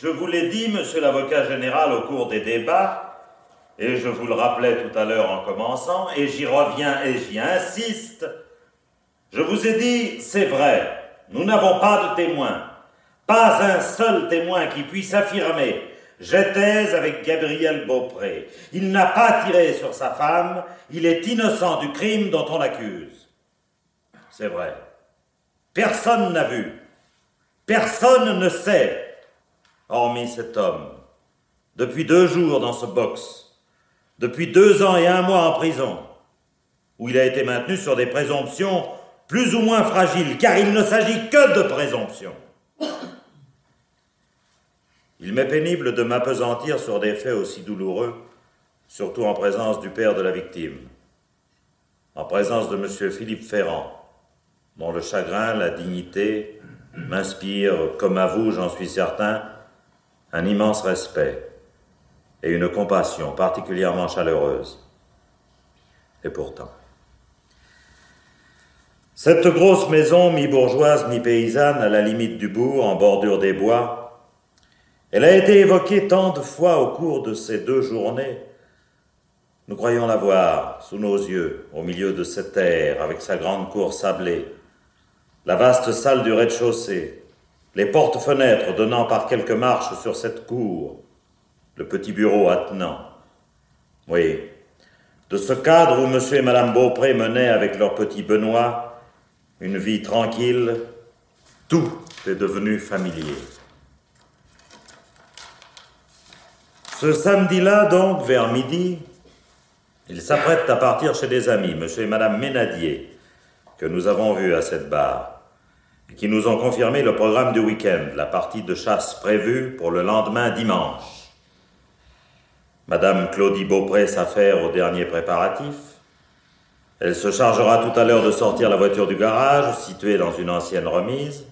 Je vous l'ai dit, monsieur l'avocat général, au cours des débats, et je vous le rappelais tout à l'heure en commençant, et j'y reviens et j'y insiste, je vous ai dit, c'est vrai, nous n'avons pas de témoin, pas un seul témoin qui puisse affirmer « J'étais avec Gabriel Beaupré. Il n'a pas tiré sur sa femme, il est innocent du crime dont on l'accuse. » C'est vrai. Personne n'a vu. Personne ne sait, hormis cet homme, depuis 2 jours dans ce box, depuis 2 ans et 1 mois en prison, où il a été maintenu sur des présomptions plus ou moins fragiles, car il ne s'agit que de présomptions. Il m'est pénible de m'appesantir sur des faits aussi douloureux, surtout en présence du père de la victime, en présence de M. Philippe Ferrand, dont le chagrin, la dignité m'inspirent, comme à vous, j'en suis certain, un immense respect et une compassion particulièrement chaleureuse. Et pourtant, cette grosse maison, mi-bourgeoise, mi-paysanne, à la limite du bourg, en bordure des bois, elle a été évoquée tant de fois au cours de ces 2 journées. Nous croyons la voir sous nos yeux, au milieu de cette aire, avec sa grande cour sablée, la vaste salle du rez-de-chaussée, les portes-fenêtres donnant par quelques marches sur cette cour, le petit bureau attenant. Oui, de ce cadre où M. et Mme Beaupré menaient avec leur petit Benoît une vie tranquille, tout est devenu familier. Ce samedi-là, donc, vers midi, ils s'apprêtent à partir chez des amis, M. et Mme Ménadier, que nous avons vus à cette barre, et qui nous ont confirmé le programme du week-end, la partie de chasse prévue pour le lendemain dimanche. Madame Claudie Beaupré s'affaire aux derniers préparatifs. Elle se chargera tout à l'heure de sortir la voiture du garage, située dans une ancienne remise.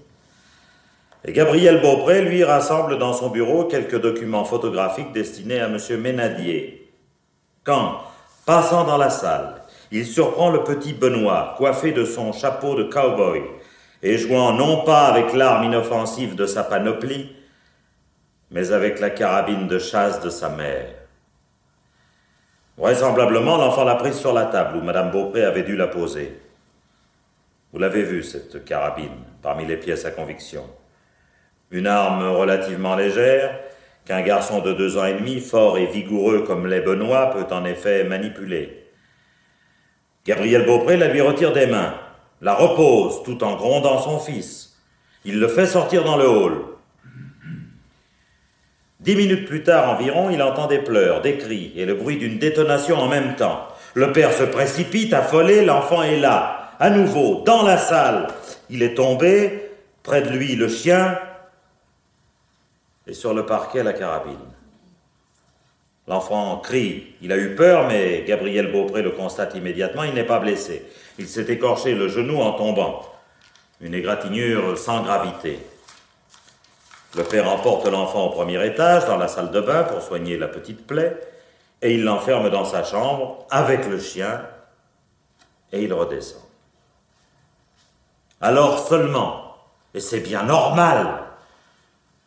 Et Gabriel Beaupré, lui, rassemble dans son bureau quelques documents photographiques destinés à M. Ménadier. Quand, passant dans la salle, il surprend le petit Benoît, coiffé de son chapeau de cow-boy, et jouant non pas avec l'arme inoffensive de sa panoplie, mais avec la carabine de chasse de sa mère. Vraisemblablement, l'enfant l'a prise sur la table où Mme Beaupré avait dû la poser. Vous l'avez vue, cette carabine, parmi les pièces à conviction. Une arme relativement légère, qu'un garçon de 2 ans et demi, fort et vigoureux comme l'est Benoît, peut en effet manipuler. Gabriel Beaupré la lui retire des mains, la repose tout en grondant son fils. Il le fait sortir dans le hall. 10 minutes plus tard environ, il entend des pleurs, des cris et le bruit d'une détonation en même temps. Le père se précipite, affolé, l'enfant est là, à nouveau, dans la salle. Il est tombé, près de lui le chien, et sur le parquet la carabine. L'enfant crie, il a eu peur, mais Gabriel Beaupré le constate immédiatement, il n'est pas blessé. Il s'est écorché le genou en tombant. Une égratignure sans gravité. Le père emporte l'enfant au 1er étage, dans la salle de bain, pour soigner la petite plaie, et il l'enferme dans sa chambre, avec le chien, et il redescend. Alors seulement, et c'est bien normal,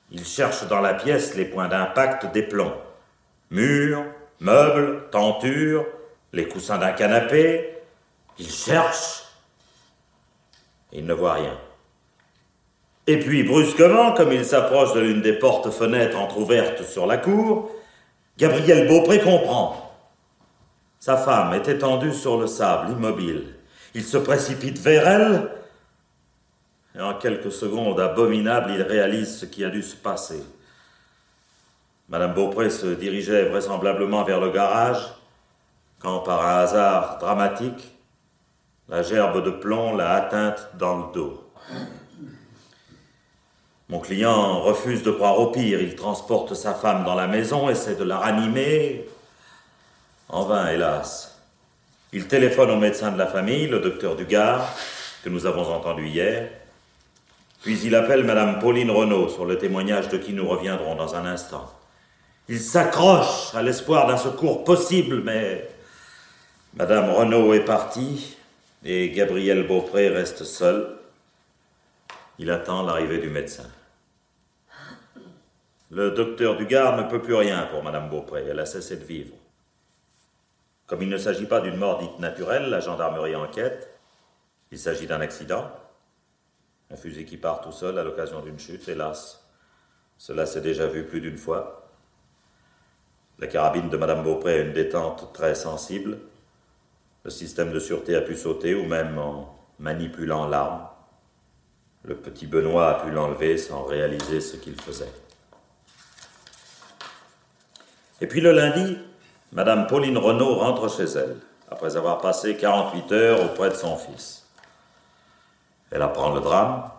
il cherche dans la pièce les points d'impact des plombs. Murs, meubles, tentures, les coussins d'un canapé. Il cherche, et il ne voit rien. Et puis, brusquement, comme il s'approche de l'une des portes-fenêtres entr'ouvertes sur la cour, Gabriel Beaupré comprend. Sa femme est étendue sur le sable, immobile. Il se précipite vers elle, et en quelques secondes abominables, il réalise ce qui a dû se passer. Madame Beaupré se dirigeait vraisemblablement vers le garage, quand, par un hasard dramatique, la gerbe de plomb l'a atteinte dans le dos. Mon client refuse de croire au pire. Il transporte sa femme dans la maison, essaie de la ranimer. En vain, hélas. Il téléphone au médecin de la famille, le docteur Dugard, que nous avons entendu hier. Puis il appelle Madame Pauline Renaud, sur le témoignage de qui nous reviendrons dans un instant. Il s'accroche à l'espoir d'un secours possible, mais Madame Renaud est partie et Gabriel Beaupré reste seul. Il attend l'arrivée du médecin. Le docteur Dugard ne peut plus rien pour Madame Beaupré, elle a cessé de vivre. Comme il ne s'agit pas d'une mort dite naturelle, la gendarmerie enquête. Il s'agit d'un accident. Un fusil qui part tout seul à l'occasion d'une chute, hélas. Cela s'est déjà vu plus d'une fois. La carabine de Madame Beaupré a une détente très sensible. Le système de sûreté a pu sauter, ou même en manipulant l'arme. Le petit Benoît a pu l'enlever sans réaliser ce qu'il faisait. Et puis le lundi, Madame Pauline Renaud rentre chez elle, après avoir passé 48 heures auprès de son fils. Elle apprend le drame.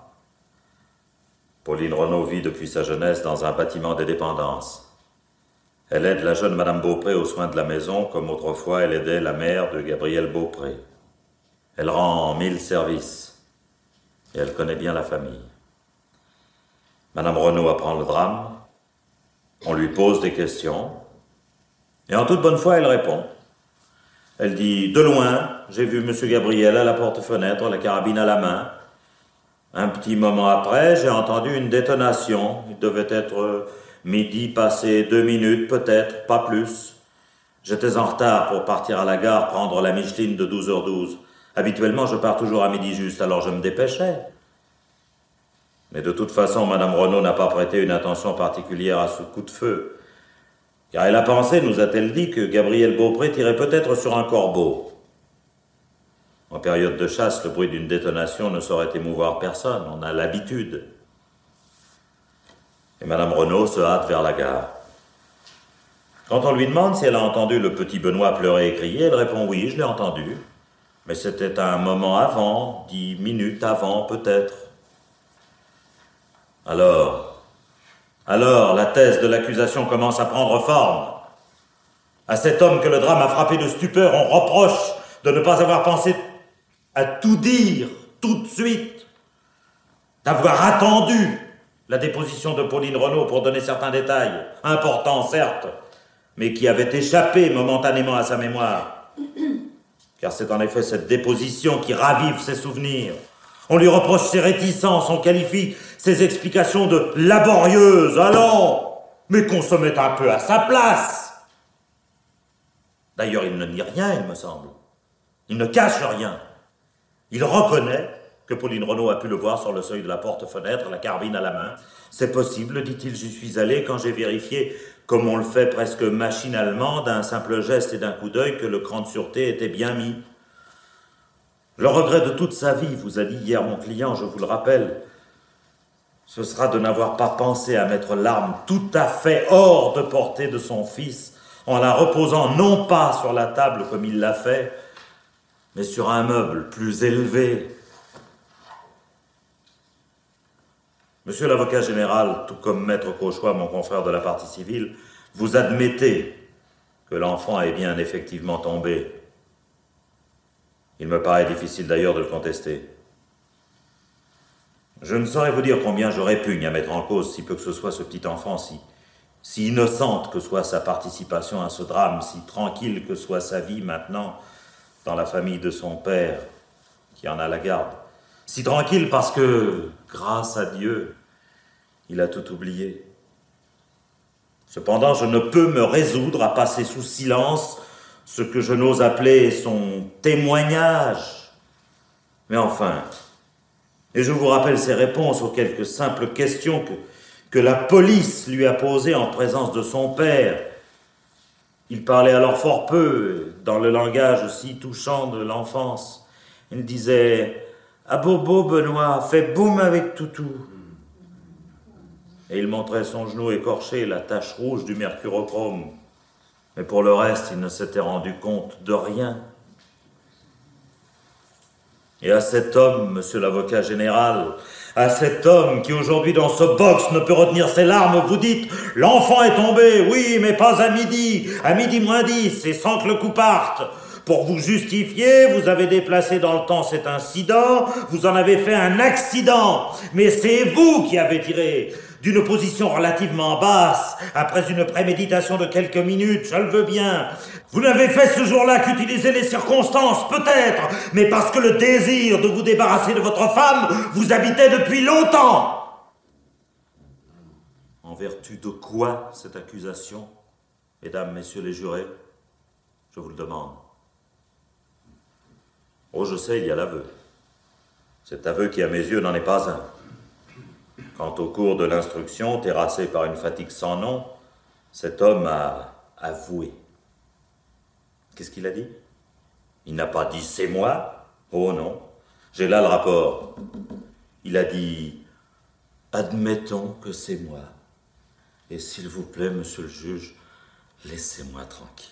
Pauline Renaud vit depuis sa jeunesse dans un bâtiment des dépendances. Elle aide la jeune Madame Beaupré aux soins de la maison, comme autrefois elle aidait la mère de Gabriel Beaupré. Elle rend 1000 services, et elle connaît bien la famille. Madame Renaud apprend le drame, on lui pose des questions, et en toute bonne foi, elle répond. Elle dit, de loin, j'ai vu M. Gabriel à la porte-fenêtre, la carabine à la main. Un petit moment après, j'ai entendu une détonation. Il devait être midi passé 2 minutes, peut-être, pas plus. J'étais en retard pour partir à la gare prendre la Micheline de 12h12. Habituellement, je pars toujours à midi juste, alors je me dépêchais. Mais de toute façon, Madame Renaud n'a pas prêté une attention particulière à ce coup de feu. Car elle a pensé, nous a-t-elle dit, que Gabriel Beaupré tirait peut-être sur un corbeau. En période de chasse, le bruit d'une détonation ne saurait émouvoir personne, on a l'habitude. Et Madame Renaud se hâte vers la gare. Quand on lui demande si elle a entendu le petit Benoît pleurer et crier, elle répond oui, je l'ai entendu. Mais c'était un moment avant, 10 minutes avant peut-être. Alors, la thèse de l'accusation commence à prendre forme. À cet homme que le drame a frappé de stupeur, on reproche de ne pas avoir pensé à tout dire, tout de suite, d'avoir attendu la déposition de Pauline Renaud pour donner certains détails, importants certes, mais qui avaient échappé momentanément à sa mémoire. Car c'est en effet cette déposition qui ravive ses souvenirs. On lui reproche ses réticences, on qualifie ses explications de laborieuses. Allons, mais qu'on se mette un peu à sa place. D'ailleurs, il ne nie rien, il me semble. Il ne cache rien. Il reconnaît que Pauline Renaud a pu le voir sur le seuil de la porte-fenêtre, la carabine à la main. C'est possible, dit-il, j'y suis allé quand j'ai vérifié, comme on le fait presque machinalement, d'un simple geste et d'un coup d'œil, que le cran de sûreté était bien mis. Le regret de toute sa vie, vous a dit hier mon client, je vous le rappelle, ce sera de n'avoir pas pensé à mettre l'arme tout à fait hors de portée de son fils, en la reposant non pas sur la table comme il l'a fait, mais sur un meuble plus élevé. Monsieur l'avocat général, tout comme Maître Cauchois, mon confrère de la partie civile, vous admettez que l'enfant est bien effectivement tombé. Il me paraît difficile d'ailleurs de le contester. Je ne saurais vous dire combien je répugne à mettre en cause, si peu que ce soit, ce petit enfant, si innocente que soit sa participation à ce drame, si tranquille que soit sa vie maintenant dans la famille de son père, qui en a la garde. Si tranquille parce que, grâce à Dieu, il a tout oublié. Cependant, je ne peux me résoudre à passer sous silence ce que je n'ose appeler son témoignage. Mais enfin, et je vous rappelle ses réponses aux quelques simples questions que la police lui a posées en présence de son père. Il parlait alors fort peu, dans le langage si touchant de l'enfance. Il disait « Ah bobo, Benoît, fais boum avec toutou ». Et il montrait son genou écorché, la tache rouge du mercurochrome. Mais pour le reste, il ne s'était rendu compte de rien. Et à cet homme, monsieur l'avocat général, à cet homme qui aujourd'hui dans ce box ne peut retenir ses larmes, vous dites « L'enfant est tombé, oui, mais pas à midi moins 10, et sans que le coup parte. » Pour vous justifier, vous avez déplacé dans le temps cet incident, vous en avez fait un accident. Mais c'est vous qui avez tiré d'une position relativement basse, après une préméditation de quelques minutes, je le veux bien. Vous n'avez fait ce jour-là qu'utiliser les circonstances, peut-être, mais parce que le désir de vous débarrasser de votre femme vous habitait depuis longtemps. vertu de quoi cette accusation, mesdames, messieurs les jurés? Je vous le demande. Oh, je sais, il y a l'aveu. Cet aveu qui, à mes yeux, n'en est pas un. Quant au cours de l'instruction, terrassé par une fatigue sans nom, cet homme a avoué. Qu'est-ce qu'il a dit? Il n'a pas dit « c'est moi ». Oh non, j'ai là le rapport. Il a dit « admettons que c'est moi. Et s'il vous plaît, monsieur le juge, laissez-moi tranquille ».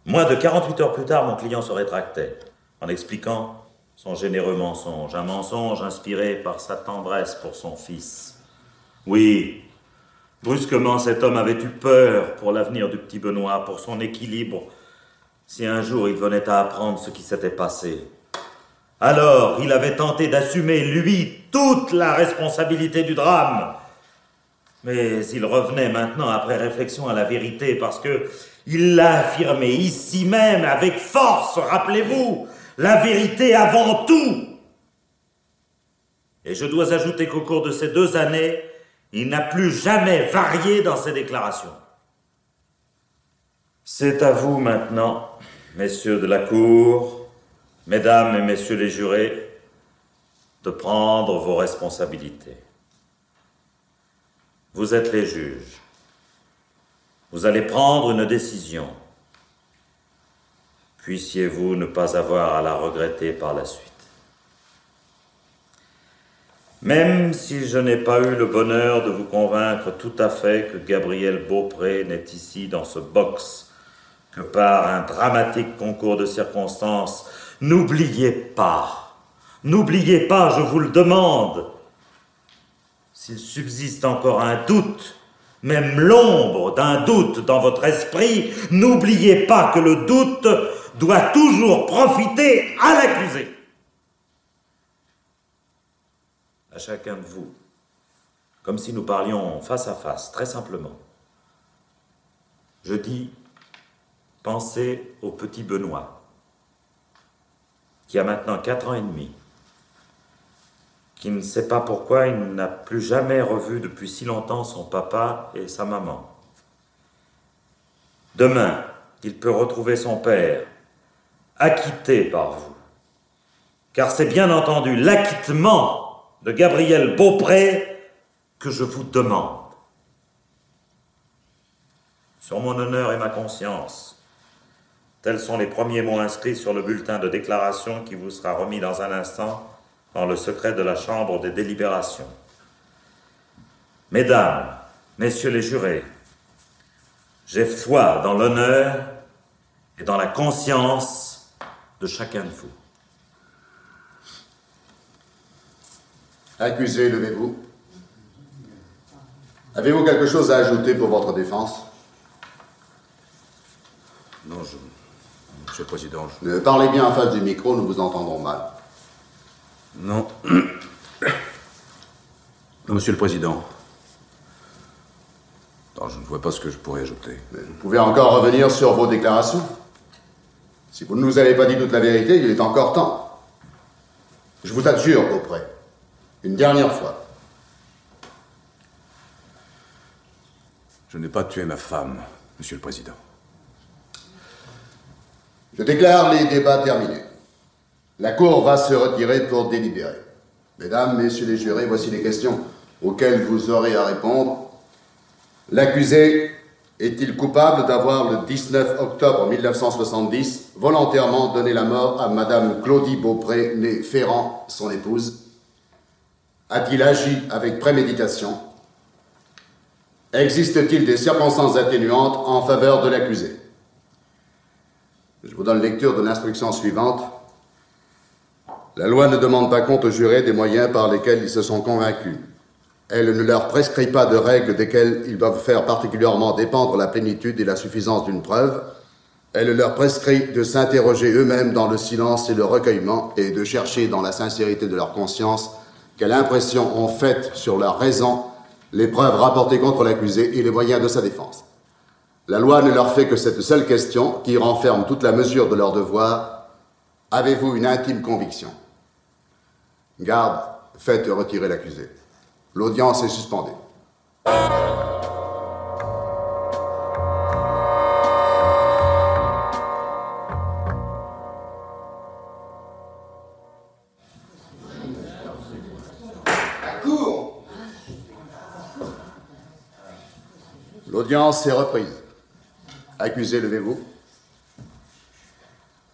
Moins de 48 heures plus tard, mon client se rétractait, en expliquant son généreux mensonge, un mensonge inspiré par sa tendresse pour son fils. Oui, brusquement, cet homme avait eu peur pour l'avenir du petit Benoît, pour son équilibre, si un jour il venait à apprendre ce qui s'était passé. Alors, il avait tenté d'assumer, lui, toute la responsabilité du drame. Mais il revenait maintenant, après réflexion, à la vérité, parce que il l'a affirmé ici même, avec force, rappelez-vous, la vérité avant tout. Et je dois ajouter qu'au cours de ces 2 années, il n'a plus jamais varié dans ses déclarations. C'est à vous maintenant, messieurs de la Cour, mesdames et messieurs les jurés, de prendre vos responsabilités. Vous êtes les juges. Vous allez prendre une décision. Puissiez-vous ne pas avoir à la regretter par la suite. Même si je n'ai pas eu le bonheur de vous convaincre tout à fait que Gabriel Beaupré n'est ici dans ce box que par un dramatique concours de circonstances, n'oubliez pas, je vous le demande, s'il subsiste encore un doute, même l'ombre d'un doute dans votre esprit, n'oubliez pas que le doute doit toujours profiter à l'accusé. À chacun de vous, comme si nous parlions face à face, très simplement. Je dis, pensez au petit Benoît, qui a maintenant 4 ans et demi, qui ne sait pas pourquoi il n'a plus jamais revu depuis si longtemps son papa et sa maman. Demain, il peut retrouver son père, acquitté par vous, car c'est bien entendu l'acquittement de Gabriel Beaupré que je vous demande. Sur mon honneur et ma conscience, tels sont les premiers mots inscrits sur le bulletin de déclaration qui vous sera remis dans un instant dans le secret de la chambre des délibérations. Mesdames, messieurs les jurés, j'ai foi dans l'honneur et dans la conscience de chacun de vous. Accusé, levez-vous. Avez-vous quelque chose à ajouter pour votre défense? Non, Monsieur le Président, Parlez bien en face du micro, nous vous entendons mal. Non. Non, Monsieur le Président. Non, je ne vois pas ce que je pourrais ajouter. Mais vous pouvez encore revenir sur vos déclarations. Si vous ne nous avez pas dit toute la vérité, il est encore temps. Je vous adjure, Beaupré, une dernière fois. Je n'ai pas tué ma femme, Monsieur le Président. Je déclare les débats terminés. La Cour va se retirer pour délibérer. Mesdames, messieurs les jurés, voici les questions auxquelles vous aurez à répondre. L'accusé est-il coupable d'avoir, le 19 octobre 1970, volontairement donné la mort à Madame Claudie Beaupré, née Ferrand, son épouse? A-t-il agi avec préméditation? Existe-t-il des circonstances atténuantes en faveur de l'accusé? Je vous donne lecture de l'instruction suivante. La loi ne demande pas compte aux jurés des moyens par lesquels ils se sont convaincus. Elle ne leur prescrit pas de règles desquelles ils doivent faire particulièrement dépendre la plénitude et la suffisance d'une preuve. Elle leur prescrit de s'interroger eux-mêmes dans le silence et le recueillement et de chercher dans la sincérité de leur conscience quelle impression ont faite sur leur raison les preuves rapportées contre l'accusé et les moyens de sa défense. La loi ne leur fait que cette seule question qui renferme toute la mesure de leur devoir. Avez-vous une intime conviction? Garde, faites retirer l'accusé. L'audience est suspendue. L'audience est reprise. Accusé, levez-vous.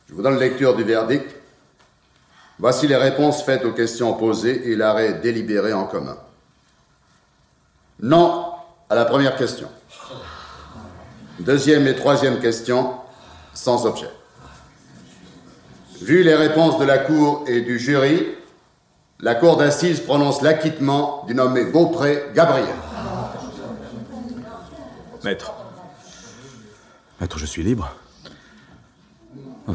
Je vous donne lecture du verdict. Voici les réponses faites aux questions posées et l'arrêt délibéré en commun. Non à la première question. Deuxième et troisième question, sans objet. Vu les réponses de la Cour et du jury, la Cour d'assises prononce l'acquittement du nommé Beaupré Gabriel. Maître. Maître, je suis libre. Oh,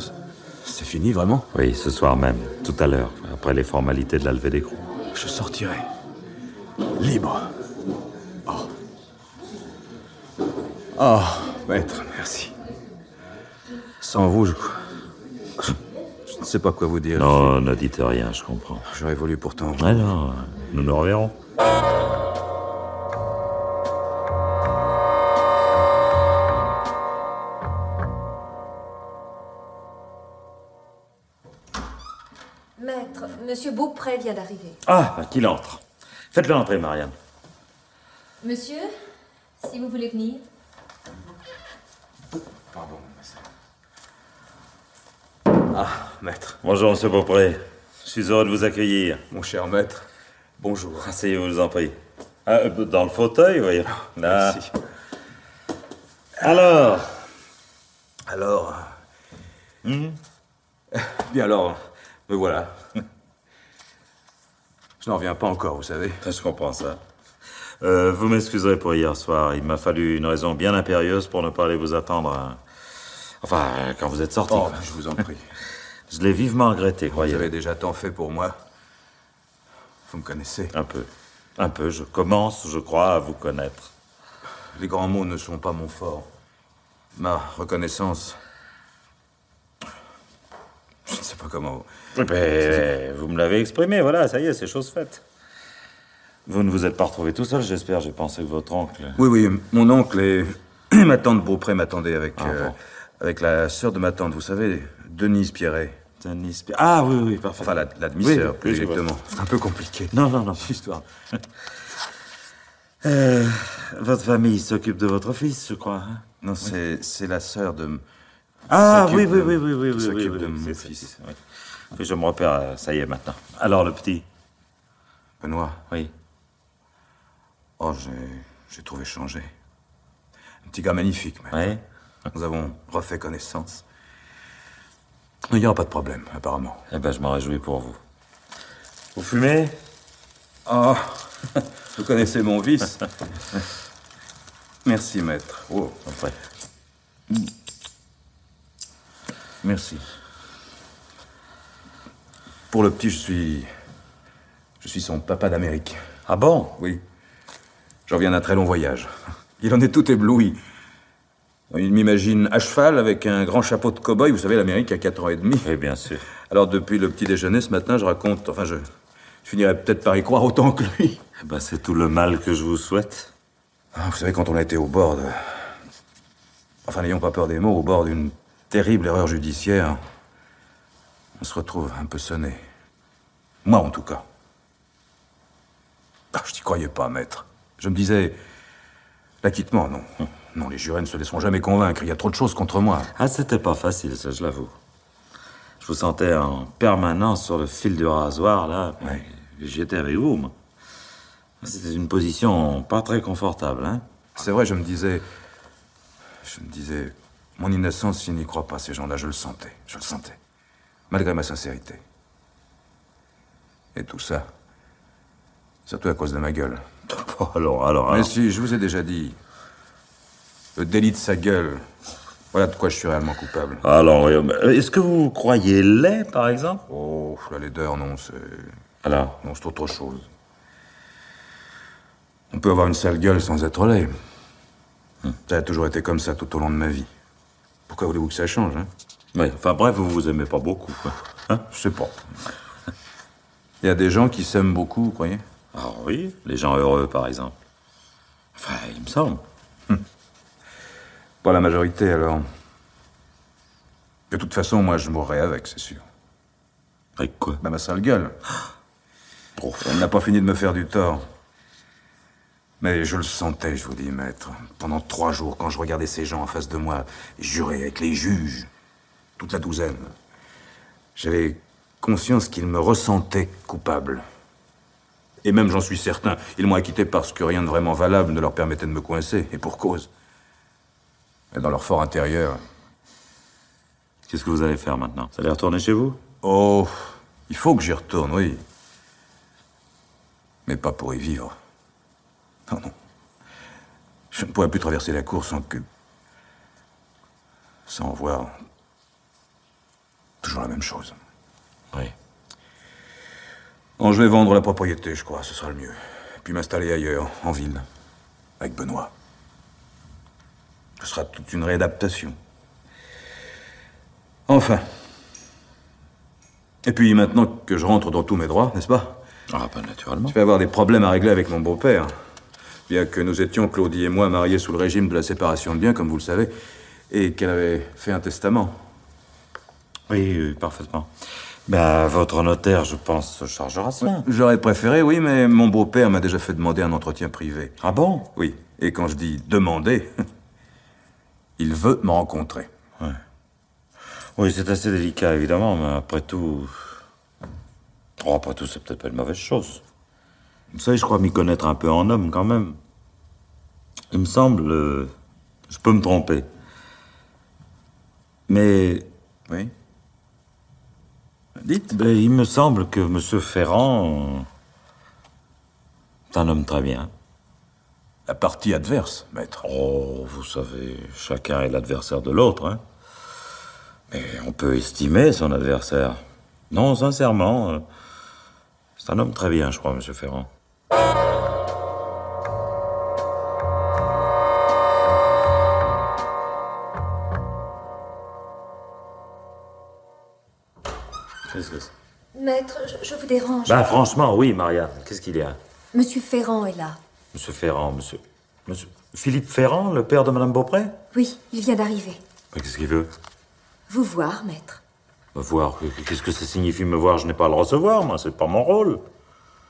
c'est fini, vraiment? Oui, ce soir même, tout à l'heure, après les formalités de la levée d'écrou. Je sortirai. Libre. Oh. Oh, maître, merci. Sans vous, je ne sais pas quoi vous dire. Non, ne dites rien, je comprends. J'aurais voulu pourtant... Alors, nous nous reverrons. Maître, Monsieur Beaupré vient d'arriver. Ah, qu'il entre. Faites-le entrer, Marianne. Monsieur, si vous voulez venir. Pardon, Ah, maître. Bonjour, monsieur Beaupré. Je suis heureux de vous accueillir. Mon cher maître, bonjour. Asseyez-vous, je vous en prie. Ah, dans le fauteuil, voyez. Là. Merci. Alors. Bien alors, me voilà. Je n'en reviens pas encore, vous savez. Je comprends ça. Vous m'excuserez pour hier soir. Il m'a fallu une raison bien impérieuse pour ne pas aller vous attendre. Enfin, quand vous êtes sorti. Oh, je vous en prie. Je l'ai vivement regretté, croyez. Vous avez déjà tant fait pour moi. Vous me connaissez. Un peu. Un peu. Je commence, je crois, à vous connaître. Les grands mots ne sont pas mon fort. Ma reconnaissance... Je ne sais pas comment... Mais vous me l'avez exprimé, voilà, ça y est, c'est chose faite. Vous ne vous êtes pas retrouvé tout seul, j'espère. J'ai pensé que votre oncle... Oui, mon oncle et ma tante Beaupré m'attendaient avec... bon. Avec la sœur de ma tante, vous savez, Denise Pierret. Denise Pierret. Ah oui, parfait. Enfin, la demi-sœur, Oui, plus je vois. exactement. C'est un peu compliqué. Non. Histoire. Votre famille s'occupe de votre fils, je crois. Hein? Non, c'est la sœur de... Ah s'occupe oui, de- oui. s'occupe de oui, mon c'est- fils. oui. Oui, je me repère, ça y est, maintenant. Alors, le petit? Benoît. Oui. Oh, j'ai trouvé changé. Un petit gars magnifique, mais... Oui. Nous avons refait connaissance. Il n'y aura pas de problème, apparemment. Eh ben, je m'en réjouis pour vous. Vous fumez? Oh, vous connaissez mon vice. Merci, maître. Oh, Après. Merci. pour le petit, je suis son papa d'Amérique. Ah bon? Oui. Je reviens d'un très long voyage. Il en est tout ébloui. Il m'imagine à cheval avec un grand chapeau de cow-boy. Vous savez, l'Amérique a 4 ans et demi. Oui, bien sûr. Alors, depuis le petit déjeuner ce matin, je raconte... Enfin, je finirais peut-être par y croire autant que lui. Eh ben, c'est tout le mal que je vous souhaite. Ah, vous savez, quand on a été au bord de... Enfin, n'ayons pas peur des mots, au bord d'une terrible erreur judiciaire, on se retrouve un peu sonné. Moi, en tout cas. Ah, je n'y croyais pas, maître. Je me disais... L'acquittement, non. Non, les jurés ne se laisseront jamais convaincre. Il y a trop de choses contre moi. Ah, c'était pas facile, ça, je l'avoue. Je vous sentais en permanence sur le fil du rasoir, là. Ouais. J'étais avec vous, moi. C'était une position pas très confortable, hein. C'est vrai, je me disais... Mon innocence, ils n'y croient pas, ces gens-là. Je le sentais. Malgré ma sincérité. Et tout ça... Surtout à cause de ma gueule. Alors. Mais si, je vous ai déjà dit... Le délit de sa gueule... Voilà de quoi je suis réellement coupable. Alors, est-ce que vous croyez laid, par exemple? Oh, la laideur, non, c'est... Alors? Non, c'est autre chose. On peut avoir une sale gueule sans être laid. Ça a toujours été comme ça tout au long de ma vie. Pourquoi voulez-vous que ça change, hein? Oui, enfin bref, vous vous aimez pas beaucoup, quoi. Hein? Je sais pas. Il y a des gens qui s'aiment beaucoup, vous croyez? Ah oui, les gens heureux, par exemple. Enfin, il me semble. Pas la majorité, alors. De toute façon, moi, je mourrai avec, c'est sûr. Avec quoi? Ma sale gueule. Oh. Elle n'a pas fini de me faire du tort. Mais je le sentais, je vous dis, maître. Pendant 3 jours, quand je regardais ces gens en face de moi, jurer avec les juges, toute la douzaine, j'avais conscience qu'ils me ressentaient coupable. Et même, j'en suis certain, ils m'ont acquitté parce que rien de vraiment valable ne leur permettait de me coincer, et pour cause. Mais dans leur fort intérieur... Qu'est-ce que vous allez faire maintenant? Vous allez retourner chez vous? Oh, il faut que j'y retourne, oui. Mais pas pour y vivre. Non, non. Je ne pourrais plus traverser la cour sans que... sans voir... toujours la même chose. Oui. Bon, je vais vendre la propriété, je crois, ce sera le mieux. Puis m'installer ailleurs, en ville, avec Benoît. Ce sera toute une réadaptation. Enfin. Et puis maintenant que je rentre dans tous mes droits, n'est-ce pas? Ah, pas naturellement. Je vais avoir des problèmes à régler avec mon beau-père. Bien que nous étions, Claudie et moi, mariés sous le régime de la séparation de biens, comme vous le savez, et qu'elle avait fait un testament. Oui, parfaitement. Ben, votre notaire, je pense, se chargera de ça. J'aurais préféré, oui, mais mon beau-père m'a déjà fait demander un entretien privé. Ah bon? Oui, et quand je dis demander, il veut me rencontrer. Ouais. Oui, c'est assez délicat, évidemment, mais après tout... Oh, après tout, c'est peut-être pas une mauvaise chose. Vous savez, je crois m'y connaître un peu en homme, quand même. Il me semble... je peux me tromper. Mais... Oui? Dites. Ben, il me semble que M. Ferrand... est un homme très bien. La partie adverse, maître. Oh, vous savez, chacun est l'adversaire de l'autre, hein. Mais on peut estimer son adversaire. Non, sincèrement, c'est un homme très bien, je crois, M. Ferrand. Qu'est-ce que c'est? Maître, je vous dérange. Ben, franchement, oui, Marianne. Qu'est-ce qu'il y a? Monsieur Ferrand est là. Monsieur Ferrand, monsieur... Philippe Ferrand, le père de Madame Beaupré? Oui, il vient d'arriver. Mais qu'est-ce qu'il veut? Vous voir, maître. Me voir? Qu'est-ce que ça signifie me voir? Je n'ai pas à le recevoir, moi, c'est pas mon rôle.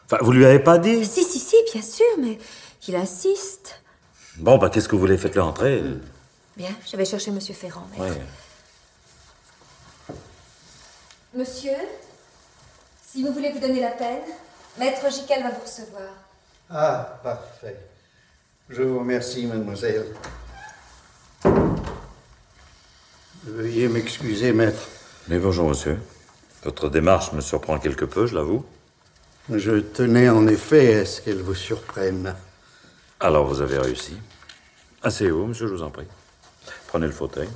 Enfin, vous lui avez pas dit? Si, bien sûr, mais il insiste. Bon, bah, qu'est-ce que vous voulez? Faites-le entrer. Bien, je vais chercher Monsieur Ferrand, maître. Ouais. Monsieur, si vous voulez vous donner la peine, Maître Giquel va vous recevoir. Ah, parfait. Je vous remercie, mademoiselle. Veuillez m'excuser, maître. Mais bonjour, monsieur. Votre démarche me surprend quelque peu, je l'avoue. Je tenais en effet à ce qu'elle vous surprenne. Alors, vous avez réussi. Asseyez-vous, monsieur, je vous en prie. Prenez le fauteuil.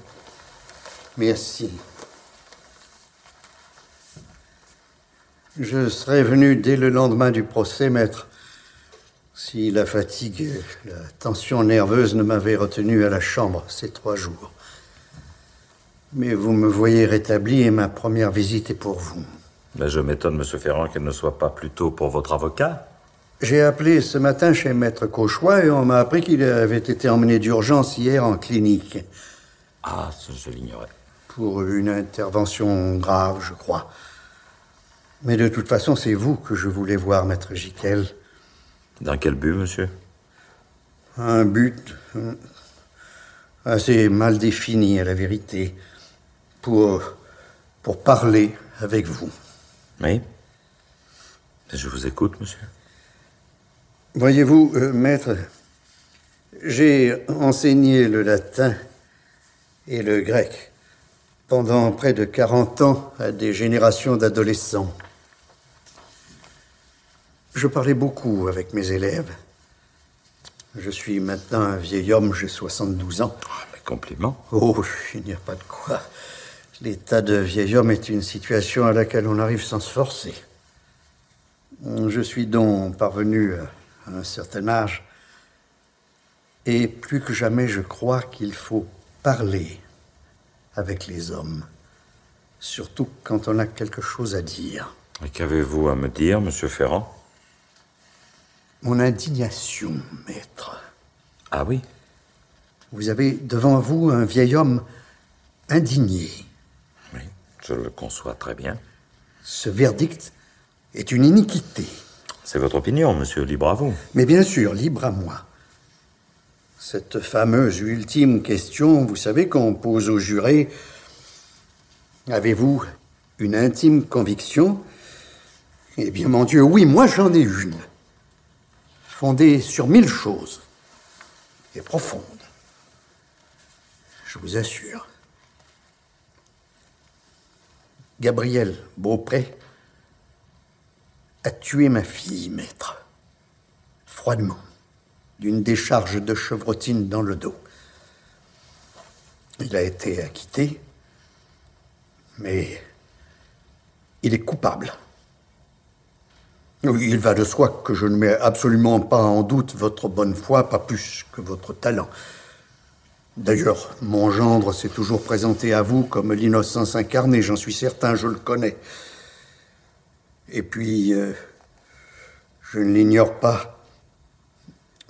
Merci. Je serais venu dès le lendemain du procès, maître, si la fatigue, la tension nerveuse ne m'avaient retenu à la chambre ces 3 jours. Mais vous me voyez rétabli et ma première visite est pour vous. Mais je m'étonne, monsieur Ferrand, qu'elle ne soit pas plutôt pour votre avocat. J'ai appelé ce matin chez Maître Cauchois et on m'a appris qu'il avait été emmené d'urgence hier en clinique. Ah, ça, je l'ignorais. Pour une intervention grave, je crois. Mais de toute façon, c'est vous que je voulais voir, Maître Giquel. Dans quel but, monsieur? Un but assez mal défini, à la vérité. Pour parler avec vous. Oui. Je vous écoute, monsieur. Voyez-vous, maître, j'ai enseigné le latin et le grec pendant près de 40 ans à des générations d'adolescents. Je parlais beaucoup avec mes élèves. Je suis maintenant un vieil homme, j'ai 72 ans. Ah, mes compliments. Oh, il n'y a pas de quoi. L'état de vieil homme est une situation à laquelle on arrive sans se forcer. Je suis donc parvenu à un certain âge. Et plus que jamais, je crois qu'il faut parler avec les hommes. Surtout quand on a quelque chose à dire. Et qu'avez-vous à me dire, monsieur Ferrand? Mon indignation, maître. Ah oui? Vous avez devant vous un vieil homme indigné. Oui, je le conçois très bien. Ce verdict est une iniquité. C'est votre opinion, monsieur, libre à vous. Mais bien sûr, libre à moi. Cette fameuse ultime question, vous savez, qu'on pose aux jurés. Avez-vous une intime conviction? Eh bien, mon Dieu, oui, moi j'en ai une. Fondée sur 1000 choses. Et profonde. Je vous assure. Gabriel Beaupré a tué ma fille, maître. Froidement. D'une décharge de chevrotine dans le dos. Il a été acquitté, mais il est coupable. Il va de soi que je ne mets absolument pas en doute votre bonne foi, pas plus que votre talent. D'ailleurs, mon gendre s'est toujours présenté à vous comme l'innocence incarnée, j'en suis certain, je le connais. Et puis, je ne l'ignore pas.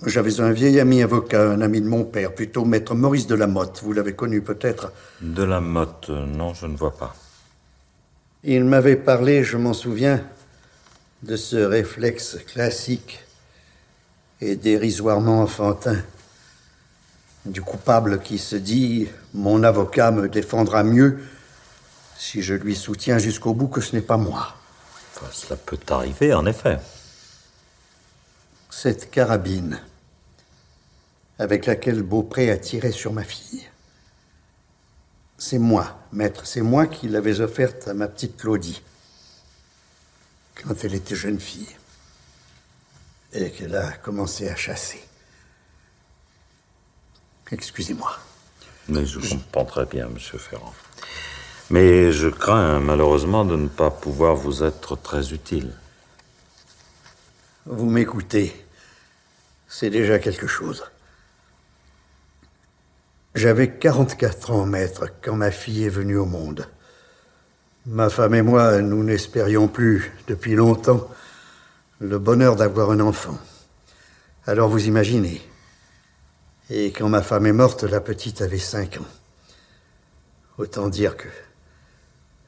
J'avais un vieil ami avocat, un ami de mon père, plutôt maître Maurice de la Motte. Vous l'avez connu peut-être? De la Motte, non, je ne vois pas. Il m'avait parlé, je m'en souviens, de ce réflexe classique et dérisoirement enfantin du coupable qui se dit « Mon avocat me défendra mieux si je lui soutiens jusqu'au bout que ce n'est pas moi. » Enfin, cela peut arriver, en effet. Cette carabine avec laquelle Beaupré a tiré sur ma fille, c'est moi, maître, c'est moi qui l'avais offerte à ma petite Claudie quand elle était jeune fille et qu'elle a commencé à chasser. Excusez-moi. Mais je comprends très bien, monsieur Ferrand. Mais je crains, malheureusement, de ne pas pouvoir vous être très utile. Vous m'écoutez. C'est déjà quelque chose. J'avais 44 ans, maître, quand ma fille est venue au monde. Ma femme et moi, nous n'espérions plus, depuis longtemps, le bonheur d'avoir un enfant. Alors vous imaginez. Et quand ma femme est morte, la petite avait 5 ans. Autant dire que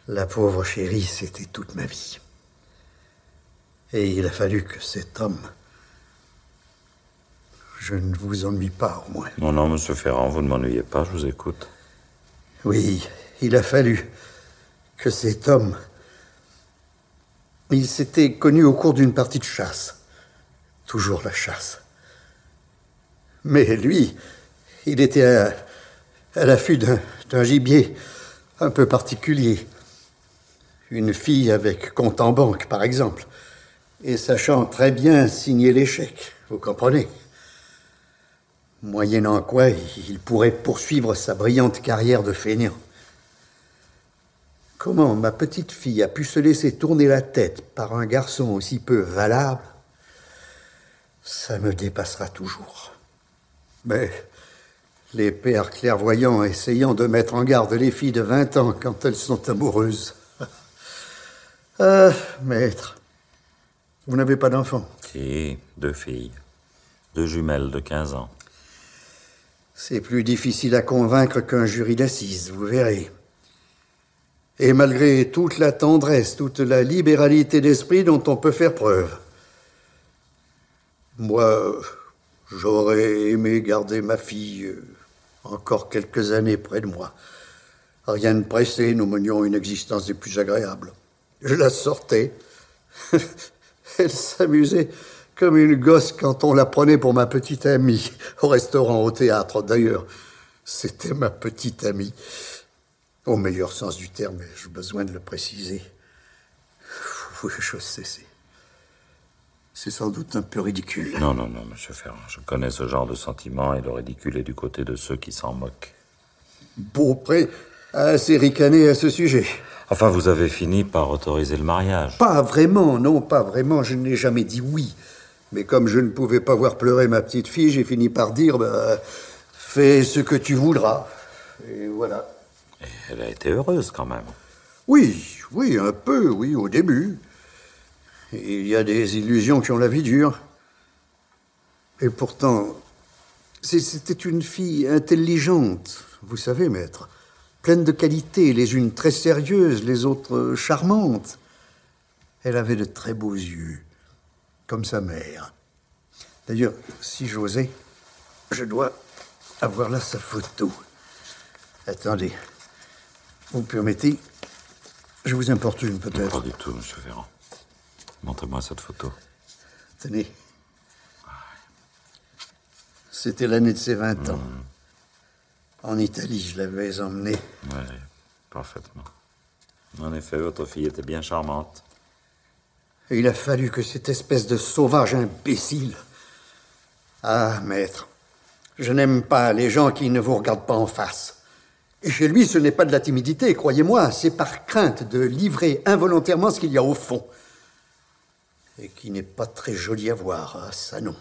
la pauvre chérie, c'était toute ma vie. Et il a fallu que cet homme... Je ne vous ennuie pas, au moins. Non, non, monsieur Ferrand, vous ne m'ennuyez pas, je vous écoute. Oui, il a fallu que cet homme... Il s'était connu au cours d'une partie de chasse. Toujours la chasse. Mais lui, il était à l'affût d'un gibier un peu particulier. Une fille avec compte en banque, par exemple. Et sachant très bien signer l'échec, vous comprenez? Moyennant quoi, il pourrait poursuivre sa brillante carrière de fainéant. Comment ma petite fille a pu se laisser tourner la tête par un garçon aussi peu valable, ça me dépassera toujours. Mais les pères clairvoyants essayant de mettre en garde les filles de 20 ans quand elles sont amoureuses. Ah, maître, vous n'avez pas d'enfant? Si, 2 filles. 2 jumelles de 15 ans. C'est plus difficile à convaincre qu'un jury d'assises, vous verrez. Et malgré toute la tendresse, toute la libéralité d'esprit dont on peut faire preuve. Moi, j'aurais aimé garder ma fille encore quelques années près de moi. Rien de pressé, nous menions une existence des plus agréables. Je la sortais. Elle s'amusait comme une gosse quand on la prenait pour ma petite amie, au restaurant, au théâtre. D'ailleurs, c'était ma petite amie. Au meilleur sens du terme, j'ai besoin de le préciser. Oui, je sais, c'est sans doute un peu ridicule. Non, non, non, monsieur Ferrand, je connais ce genre de sentiment et le ridicule est du côté de ceux qui s'en moquent. Beaupré a assez ricané à ce sujet. Enfin, vous avez fini par autoriser le mariage. Pas vraiment, non, pas vraiment, je n'ai jamais dit oui. Mais comme je ne pouvais pas voir pleurer ma petite fille, j'ai fini par dire, fais ce que tu voudras. Et voilà. Et elle a été heureuse, quand même. Oui, un peu, oui, au début. Et il y a des illusions qui ont la vie dure. Et pourtant, C'était une fille intelligente, vous savez, maître. Pleine de qualités, les unes très sérieuses, les autres charmantes. Elle avait de très beaux yeux, comme sa mère. D'ailleurs, si j'osais, je dois avoir là sa photo. Attendez, vous permettez? Je vous importune peut-être. Pas du tout, monsieur Ferrand. Montrez-moi cette photo. Tenez. C'était l'année de ses 20 ans. En Italie, je l'avais emmenée. Oui, parfaitement. En effet, votre fille était bien charmante. Et il a fallu que cette espèce de sauvage imbécile... Ah, maître, je n'aime pas les gens qui ne vous regardent pas en face. Et chez lui, ce n'est pas de la timidité, croyez-moi, c'est par crainte de livrer involontairement ce qu'il y a au fond. Et qui n'est pas très joli à voir, ah, ça non.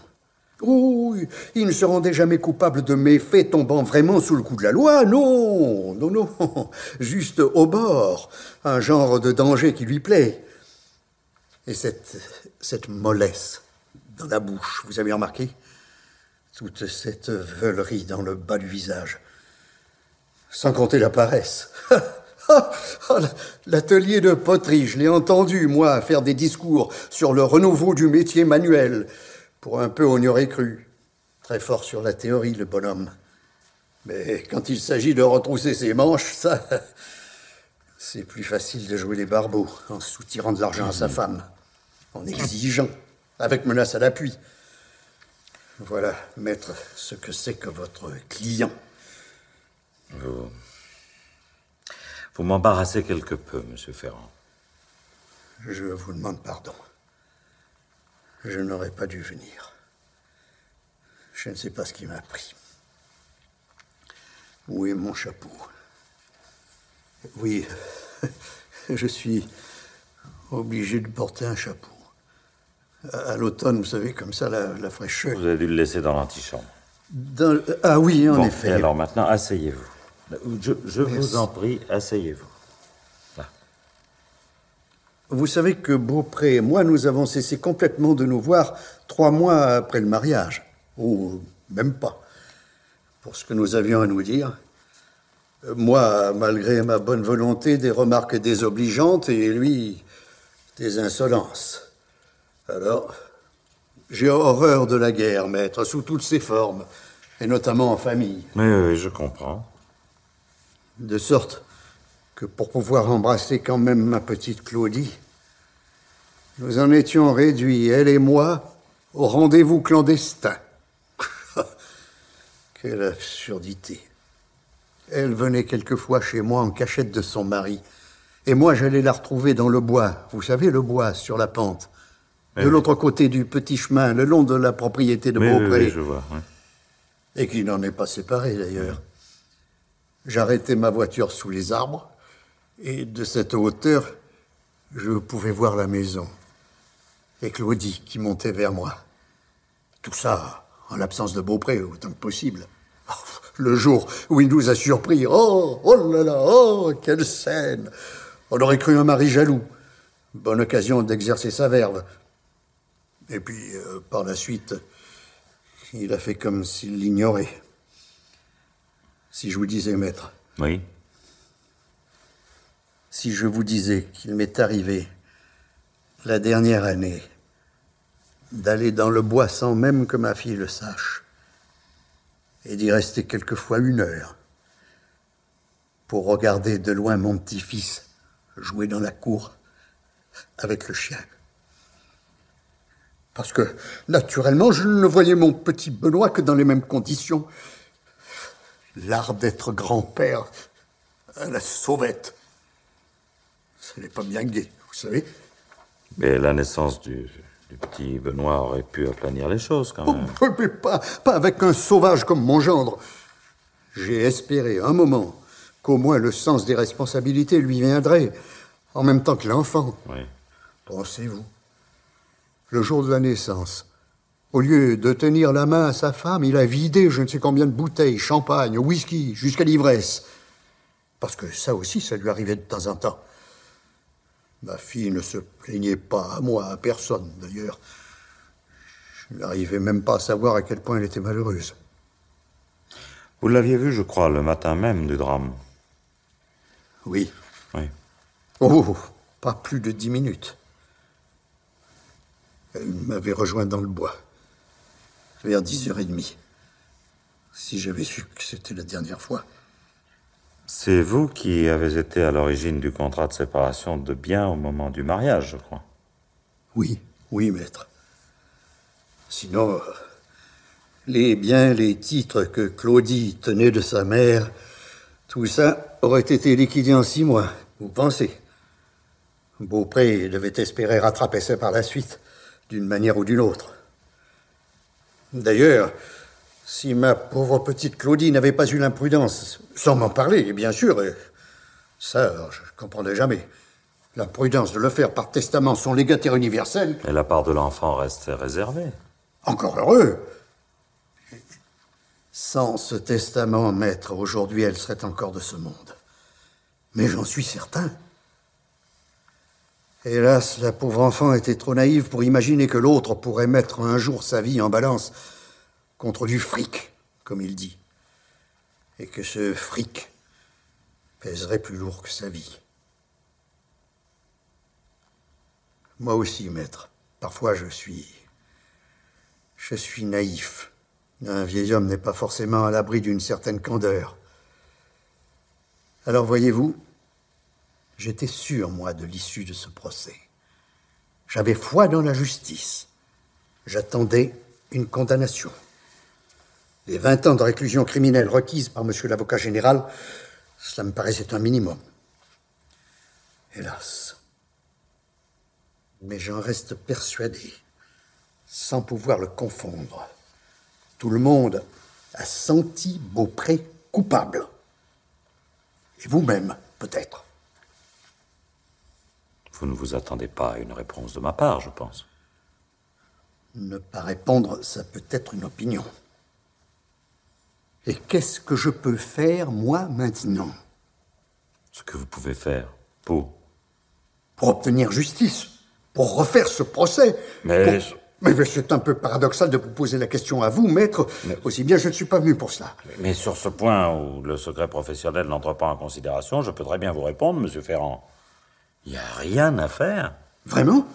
Oh, il ne se rendait jamais coupable de méfaits tombant vraiment sous le coup de la loi, non, non, non, juste au bord, un genre de danger qui lui plaît. Et cette mollesse dans la bouche, vous avez remarqué? Toute cette veulerie dans le bas du visage. Sans compter la paresse. L'atelier de poterie, je l'ai entendu, moi, faire des discours sur le renouveau du métier manuel. Pour un peu, on y aurait cru. Très fort sur la théorie, le bonhomme. Mais quand il s'agit de retrousser ses manches, ça... C'est plus facile de jouer les barbeaux en soutirant de l'argent à sa femme, en exigeant, avec menace à l'appui. Voilà, maître, ce que c'est que votre client. Vous m'embarrassez quelque peu, monsieur Ferrand. Je vous demande pardon. Je n'aurais pas dû venir. Je ne sais pas ce qui m'a pris. Où est mon chapeau? Oui, je suis obligé de porter un chapeau. À l'automne, vous savez, comme ça, la fraîcheur... Vous avez dû le laisser dans l'antichambre. Ah oui, en bon, effet. Et alors maintenant, asseyez-vous. Je vous en prie, asseyez-vous. Là. Vous savez que Beaupré et moi, nous avons cessé complètement de nous voir 3 mois après le mariage. Ou même pas. Pour ce que nous avions à nous dire. Moi, malgré ma bonne volonté, des remarques désobligeantes, et lui, des insolences. Alors, j'ai horreur de la guerre, maître, sous toutes ses formes, et notamment en famille. Oui, je comprends. De sorte que pour pouvoir embrasser quand même ma petite Claudie, nous en étions réduits, elle et moi, au rendez-vous clandestin. Quelle absurdité. Elle venait quelquefois chez moi en cachette de son mari, et moi j'allais la retrouver dans le bois, vous savez, le bois sur la pente. De l'autre côté du petit chemin, le long de la propriété de Beaupré. Oui, je vois. Oui. Et qui n'en est pas séparé, d'ailleurs. J'arrêtais ma voiture sous les arbres, et de cette hauteur, je pouvais voir la maison. Et Claudie qui montait vers moi. Tout ça en l'absence de Beaupré, autant que possible. Le jour où il nous a surpris, oh là là, oh, quelle scène! On aurait cru un mari jaloux. Bonne occasion d'exercer sa verve. Et puis, par la suite, il a fait comme s'il l'ignorait. Si je vous disais, maître... Oui. Si je vous disais qu'il m'est arrivé, la dernière année, d'aller dans le bois sans même que ma fille le sache, et d'y rester quelquefois 1 heure, pour regarder de loin mon petit-fils jouer dans la cour avec le chien. Parce que, naturellement, je ne voyais mon petit Benoît que dans les mêmes conditions. L'art d'être grand-père à la sauvette. Ce n'est pas bien gai, vous savez. Mais la naissance du petit Benoît aurait pu aplanir les choses, quand même. Oh, mais pas avec un sauvage comme mon gendre. J'ai espéré un moment qu'au moins le sens des responsabilités lui viendrait, en même temps que l'enfant. Oui. Pensez-vous, le jour de la naissance, au lieu de tenir la main à sa femme, il a vidé je ne sais combien de bouteilles, champagne, whisky, jusqu'à l'ivresse. Parce que ça aussi, ça lui arrivait de temps en temps. Ma fille ne se plaignait pas à moi, à personne d'ailleurs. Je n'arrivais même pas à savoir à quel point elle était malheureuse. Vous l'aviez vu, je crois, le matin même du drame. Oui. Oui. Oh, pas plus de 10 minutes. Elle m'avait rejoint dans le bois, vers 10h30. Si j'avais su que c'était la dernière fois. C'est vous qui avez été à l'origine du contrat de séparation de biens au moment du mariage, je crois. Oui, oui, maître. Sinon, les biens, les titres que Claudie tenait de sa mère, tout ça aurait été liquidé en 6 mois, vous pensez? Beaupré devait espérer rattraper ça par la suite, d'une manière ou d'une autre. D'ailleurs, si ma pauvre petite Claudie n'avait pas eu l'imprudence, sans m'en parler, bien sûr, ça, je ne comprendrais jamais, l'imprudence de le faire par testament son légataire universel... Et la part de l'enfant restait réservée. Encore heureux. Sans ce testament, maître, aujourd'hui, elle serait encore de ce monde. Mais j'en suis certain. Hélas, la pauvre enfant était trop naïve pour imaginer que l'autre pourrait mettre un jour sa vie en balance contre du fric, comme il dit. Et que ce fric pèserait plus lourd que sa vie. Moi aussi, maître. Parfois, je suis naïf. Un vieil homme n'est pas forcément à l'abri d'une certaine candeur. Alors, voyez-vous, j'étais sûr, moi, de l'issue de ce procès. J'avais foi dans la justice. J'attendais une condamnation. Les 20 ans de réclusion criminelle requises par monsieur l'avocat général, cela me paraissait un minimum. Hélas. Mais j'en reste persuadé, sans pouvoir le confondre. Tout le monde a senti Beaupré coupable. Et vous-même, peut-être. Vous ne vous attendez pas à une réponse de ma part, je pense. Ne pas répondre, ça peut être une opinion. Et qu'est-ce que je peux faire, moi, maintenant? Ce que vous pouvez faire pour obtenir justice, pour refaire ce procès. Mais... Mais c'est un peu paradoxal de vous poser la question à vous, maître. Aussi bien, je ne suis pas venu pour cela. Mais sur ce point où le secret professionnel n'entre pas en considération, je peux très bien vous répondre, monsieur Ferrand. Il n'y a rien à faire. Vraiment?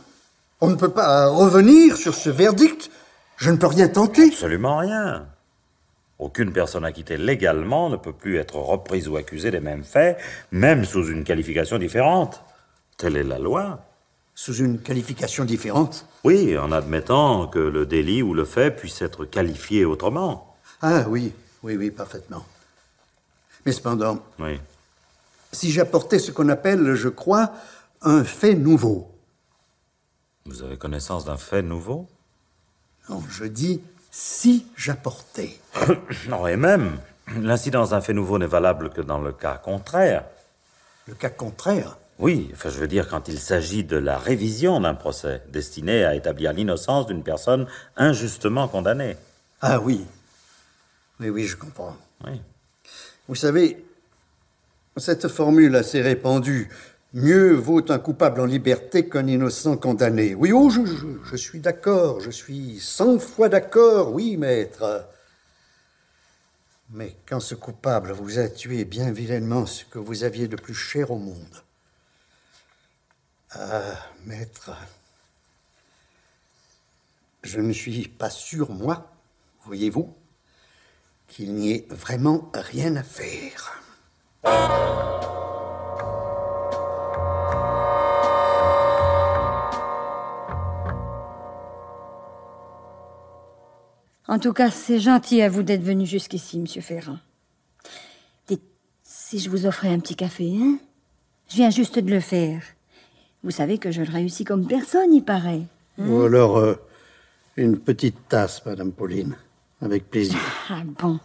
On ne peut pas revenir sur ce verdict? Je ne peux rien tenter? Absolument rien. Aucune personne acquittée légalement ne peut plus être reprise ou accusée des mêmes faits, même sous une qualification différente. Telle est la loi. Sous une qualification différente? Oui, en admettant que le délit ou le fait puisse être qualifié autrement. Ah oui, oui, parfaitement. Mais cependant, oui. Si j'apportais ce qu'on appelle, je crois, un fait nouveau. Vous avez connaissance d'un fait nouveau? Non, je dis si j'apportais. Non, et même, l'incidence d'un fait nouveau n'est valable que dans le cas contraire. Le cas contraire? Oui, enfin, je veux dire quand il s'agit de la révision d'un procès destiné à établir l'innocence d'une personne injustement condamnée. Ah oui. Oui, je comprends. Oui. Vous savez, cette formule assez répandue, mieux vaut un coupable en liberté qu'un innocent condamné. Oui, oh, je suis d'accord, je suis 100 fois d'accord, oui, maître. Mais quand ce coupable vous a tué bien vilainement ce que vous aviez de plus cher au monde, ah, maître, je ne suis pas sûr, moi, voyez-vous, qu'il n'y ait vraiment rien à faire. En tout cas, c'est gentil à vous d'être venu jusqu'ici, monsieur Ferrand. Dites, si je vous offrais un petit café, hein? Je viens juste de le faire. Vous savez que je le réussis comme personne, il paraît. Hein? Ou alors, une petite tasse, Madame Pauline. Avec plaisir. Ah bon.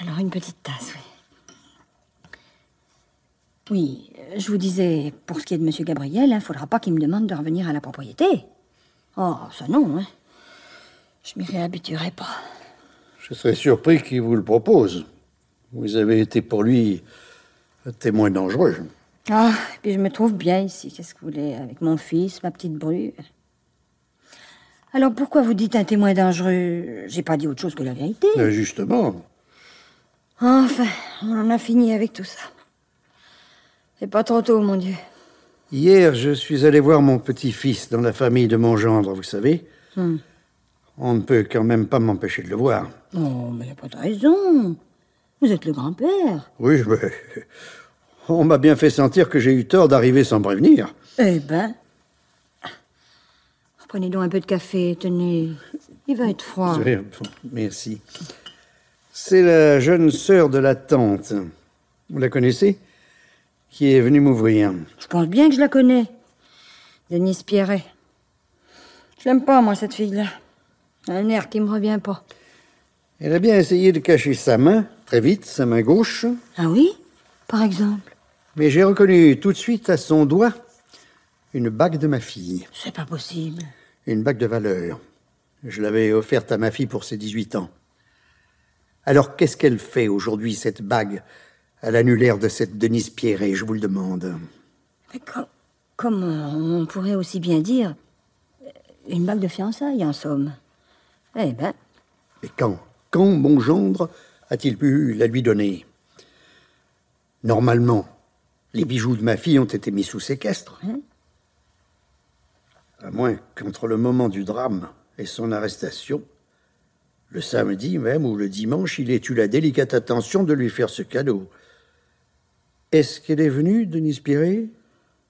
Alors, une petite tasse, oui. Oui, je vous disais, pour ce qui est de monsieur Gabriel, il faudra pas qu'il me demande de revenir à la propriété. Oh, ça non, hein. Je m'y réhabituerai pas. Je serais surpris qu'il vous le propose. Vous avez été pour lui un témoin dangereux. Ah, puis je me trouve bien ici. Qu'est-ce que vous voulez, avec mon fils, ma petite bru. Alors pourquoi vous dites un témoin dangereux? J'ai pas dit autre chose que la vérité. Justement. Enfin, on en a fini avec tout ça. C'est pas trop tôt, mon Dieu. Hier, je suis allé voir mon petit-fils dans la famille de mon gendre, vous savez. On ne peut quand même pas m'empêcher de le voir. Oh, mais il n'y a pas de raison. Vous êtes le grand-père. Oui, mais on m'a bien fait sentir que j'ai eu tort d'arriver sans prévenir. Eh ben... Prenez donc un peu de café, tenez. Il va être froid. Bon, merci. C'est la jeune sœur de la tante. Vous la connaissez? Qui est venue m'ouvrir. Je pense bien que je la connais. Denise Pierret. Je l'aime pas, moi, cette fille-là. Elle a un air qui me revient pas. Elle a bien essayé de cacher sa main, très vite, sa main gauche. Ah oui? Par exemple? Mais j'ai reconnu tout de suite à son doigt une bague de ma fille. C'est pas possible. Une bague de valeur. Je l'avais offerte à ma fille pour ses 18 ans. Alors, qu'est-ce qu'elle fait aujourd'hui, cette bague, à l'annulaire de cette Denise Pierret, je vous le demande? Mais comme on pourrait aussi bien dire, une bague de fiançailles, en somme. Eh ben... Et quand mon gendre a-t-il pu la lui donner? Normalement, les bijoux de ma fille ont été mis sous séquestre. À moins qu'entre le moment du drame et son arrestation, le samedi même ou le dimanche, il ait eu la délicate attention de lui faire ce cadeau. Est-ce qu'elle est venue, Denise Pierret?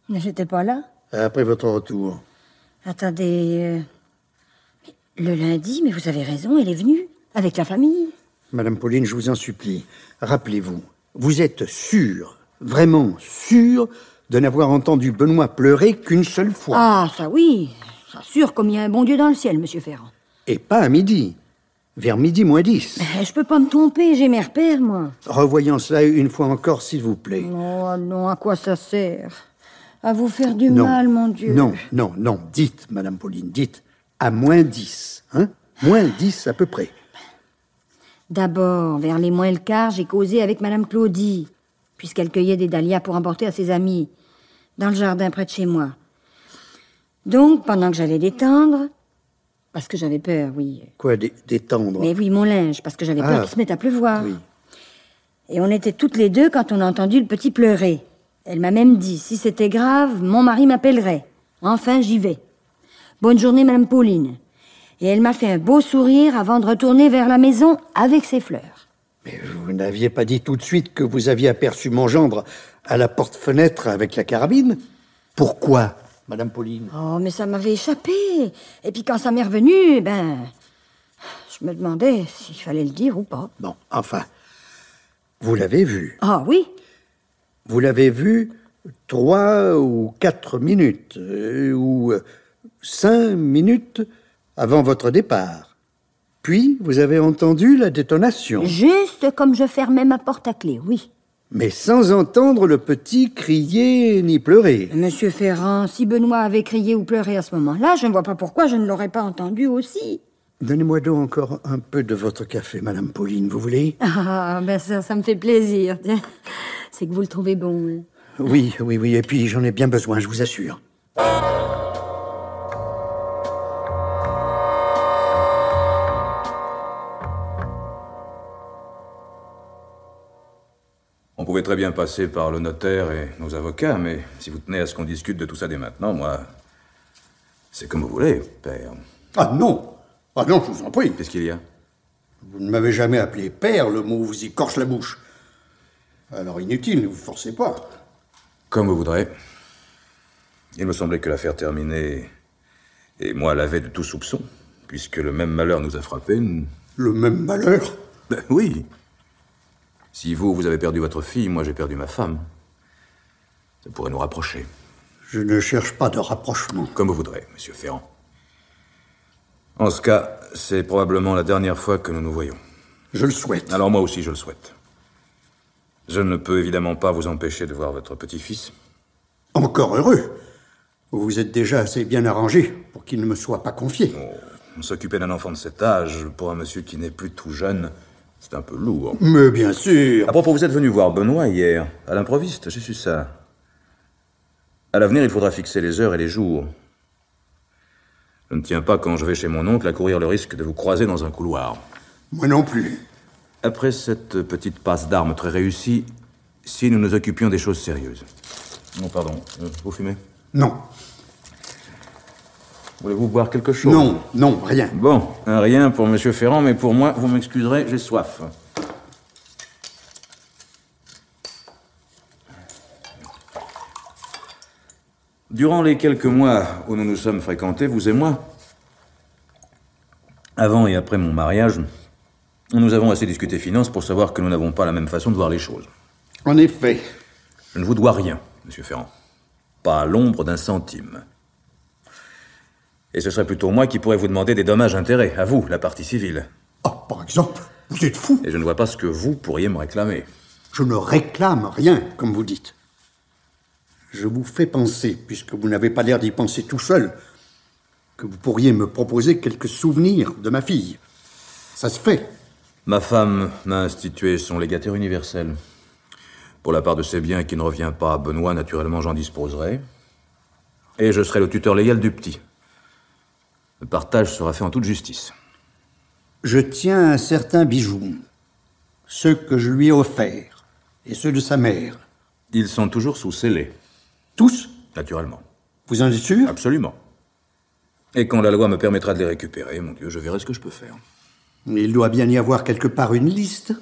Mais j'étais pas là. Après votre retour. Attendez... Le lundi, mais vous avez raison, elle est venue, avec la famille. Madame Pauline, je vous en supplie, rappelez-vous, vous êtes sûre, vraiment sûre, de n'avoir entendu Benoît pleurer qu'une seule fois. Ah, ça oui. Ça sûr comme il y a un bon Dieu dans le ciel, monsieur Ferrand. Et pas à midi. Vers midi moins 10. Mais je peux pas me tromper, j'ai mes repères, moi. Revoyons cela une fois encore, s'il vous plaît. Oh non, à quoi ça sert? À vous faire du mal, mon Dieu. Non, dites, Madame Pauline, dites. À moins 10, hein? Moins 10 à peu près. D'abord, vers les moins le quart, j'ai causé avec Madame Claudie, puisqu'elle cueillait des dahlias pour emporter à ses amis, dans le jardin près de chez moi. Donc, pendant que j'allais détendre, parce que j'avais peur, oui. Quoi, détendre? Mais oui, mon linge, parce que j'avais peur qu'il se mette à pleuvoir. Oui. Et on était toutes les deux quand on a entendu le petit pleurer. Elle m'a même dit, si c'était grave, mon mari m'appellerait. Enfin, j'y vais. Bonne journée, Madame Pauline. Et elle m'a fait un beau sourire avant de retourner vers la maison avec ses fleurs. Mais vous n'aviez pas dit tout de suite que vous aviez aperçu mon gendre à la porte-fenêtre avec la carabine? Pourquoi, Madame Pauline? Oh, mais ça m'avait échappé. Et puis quand ça m'est revenu, je me demandais s'il fallait le dire ou pas. Bon, enfin, vous l'avez vu. Ah oui? Vous l'avez vu 3 ou 4 minutes, ou 5 minutes avant votre départ. Puis, vous avez entendu la détonation. Juste comme je fermais ma porte à clé, oui. Mais sans entendre le petit crier ni pleurer. Monsieur Ferrand, si Benoît avait crié ou pleuré à ce moment-là, je ne vois pas pourquoi je ne l'aurais pas entendu aussi. Donnez-moi donc encore un peu de votre café, Madame Pauline, vous voulez? Ah, ça me fait plaisir. C'est que vous le trouvez bon. Hein. Oui, et puis j'en ai bien besoin, je vous assure. On pouvait très bien passer par le notaire et nos avocats, mais si vous tenez à ce qu'on discute de tout ça dès maintenant, moi... C'est comme vous voulez, père. Ah non, je vous en prie. Qu'est-ce qu'il y a? Vous ne m'avez jamais appelé père, le mot vous écorche la bouche. Alors inutile, ne vous forcez pas. Comme vous voudrez. Il me semblait que l'affaire terminée, et moi l'avais de tout soupçon, puisque le même malheur nous a frappés. Le même malheur? Ben oui. Si vous avez perdu votre fille, moi j'ai perdu ma femme. Ça pourrait nous rapprocher. Je ne cherche pas de rapprochement. Comme vous voudrez, monsieur Ferrand. En ce cas, c'est probablement la dernière fois que nous nous voyons. Je le souhaite. Alors moi aussi, je le souhaite. Je ne peux évidemment pas vous empêcher de voir votre petit-fils. Encore heureux. Vous vous êtes déjà assez bien arrangé pour qu'il ne me soit pas confié. Oh, s'occuper d'un enfant de cet âge, pour un monsieur qui n'est plus tout jeune, c'est un peu lourd. Mais bien sûr. À propos, vous êtes venu voir Benoît hier, à l'improviste, j'ai su ça. À l'avenir, il faudra fixer les heures et les jours. Je ne tiens pas, quand je vais chez mon oncle, à courir le risque de vous croiser dans un couloir. Moi non plus. Après cette petite passe d'armes très réussie, si nous nous occupions des choses sérieuses. Non, pardon. Vous fumez? Non. Voulez-vous boire quelque chose? Non, non, rien. Bon, rien pour Monsieur Ferrand, mais pour moi, vous m'excuserez, j'ai soif. Durant les quelques mois où nous nous sommes fréquentés, vous et moi, avant et après mon mariage, nous avons assez discuté finances pour savoir que nous n'avons pas la même façon de voir les choses. En effet. Je ne vous dois rien, Monsieur Ferrand. Pas l'ombre d'un centime. Et ce serait plutôt moi qui pourrais vous demander des dommages-intérêts, à vous, la partie civile. Oh, par exemple, vous êtes fou. Et je ne vois pas ce que vous pourriez me réclamer. Je ne réclame rien, comme vous dites. Je vous fais penser, puisque vous n'avez pas l'air d'y penser tout seul, que vous pourriez me proposer quelques souvenirs de ma fille. Ça se fait. Ma femme m'a institué son légataire universel. Pour la part de ses biens qui ne revient pas à Benoît, naturellement, j'en disposerai. Et je serai le tuteur légal du petit. Le partage sera fait en toute justice. Je tiens à certains bijoux. Ceux que je lui ai offerts, et ceux de sa mère. Ils sont toujours sous scellés. Tous? Naturellement. Vous en êtes sûr? Absolument. Et quand la loi me permettra de les récupérer, mon Dieu, je verrai ce que je peux faire. Il doit bien y avoir quelque part une liste.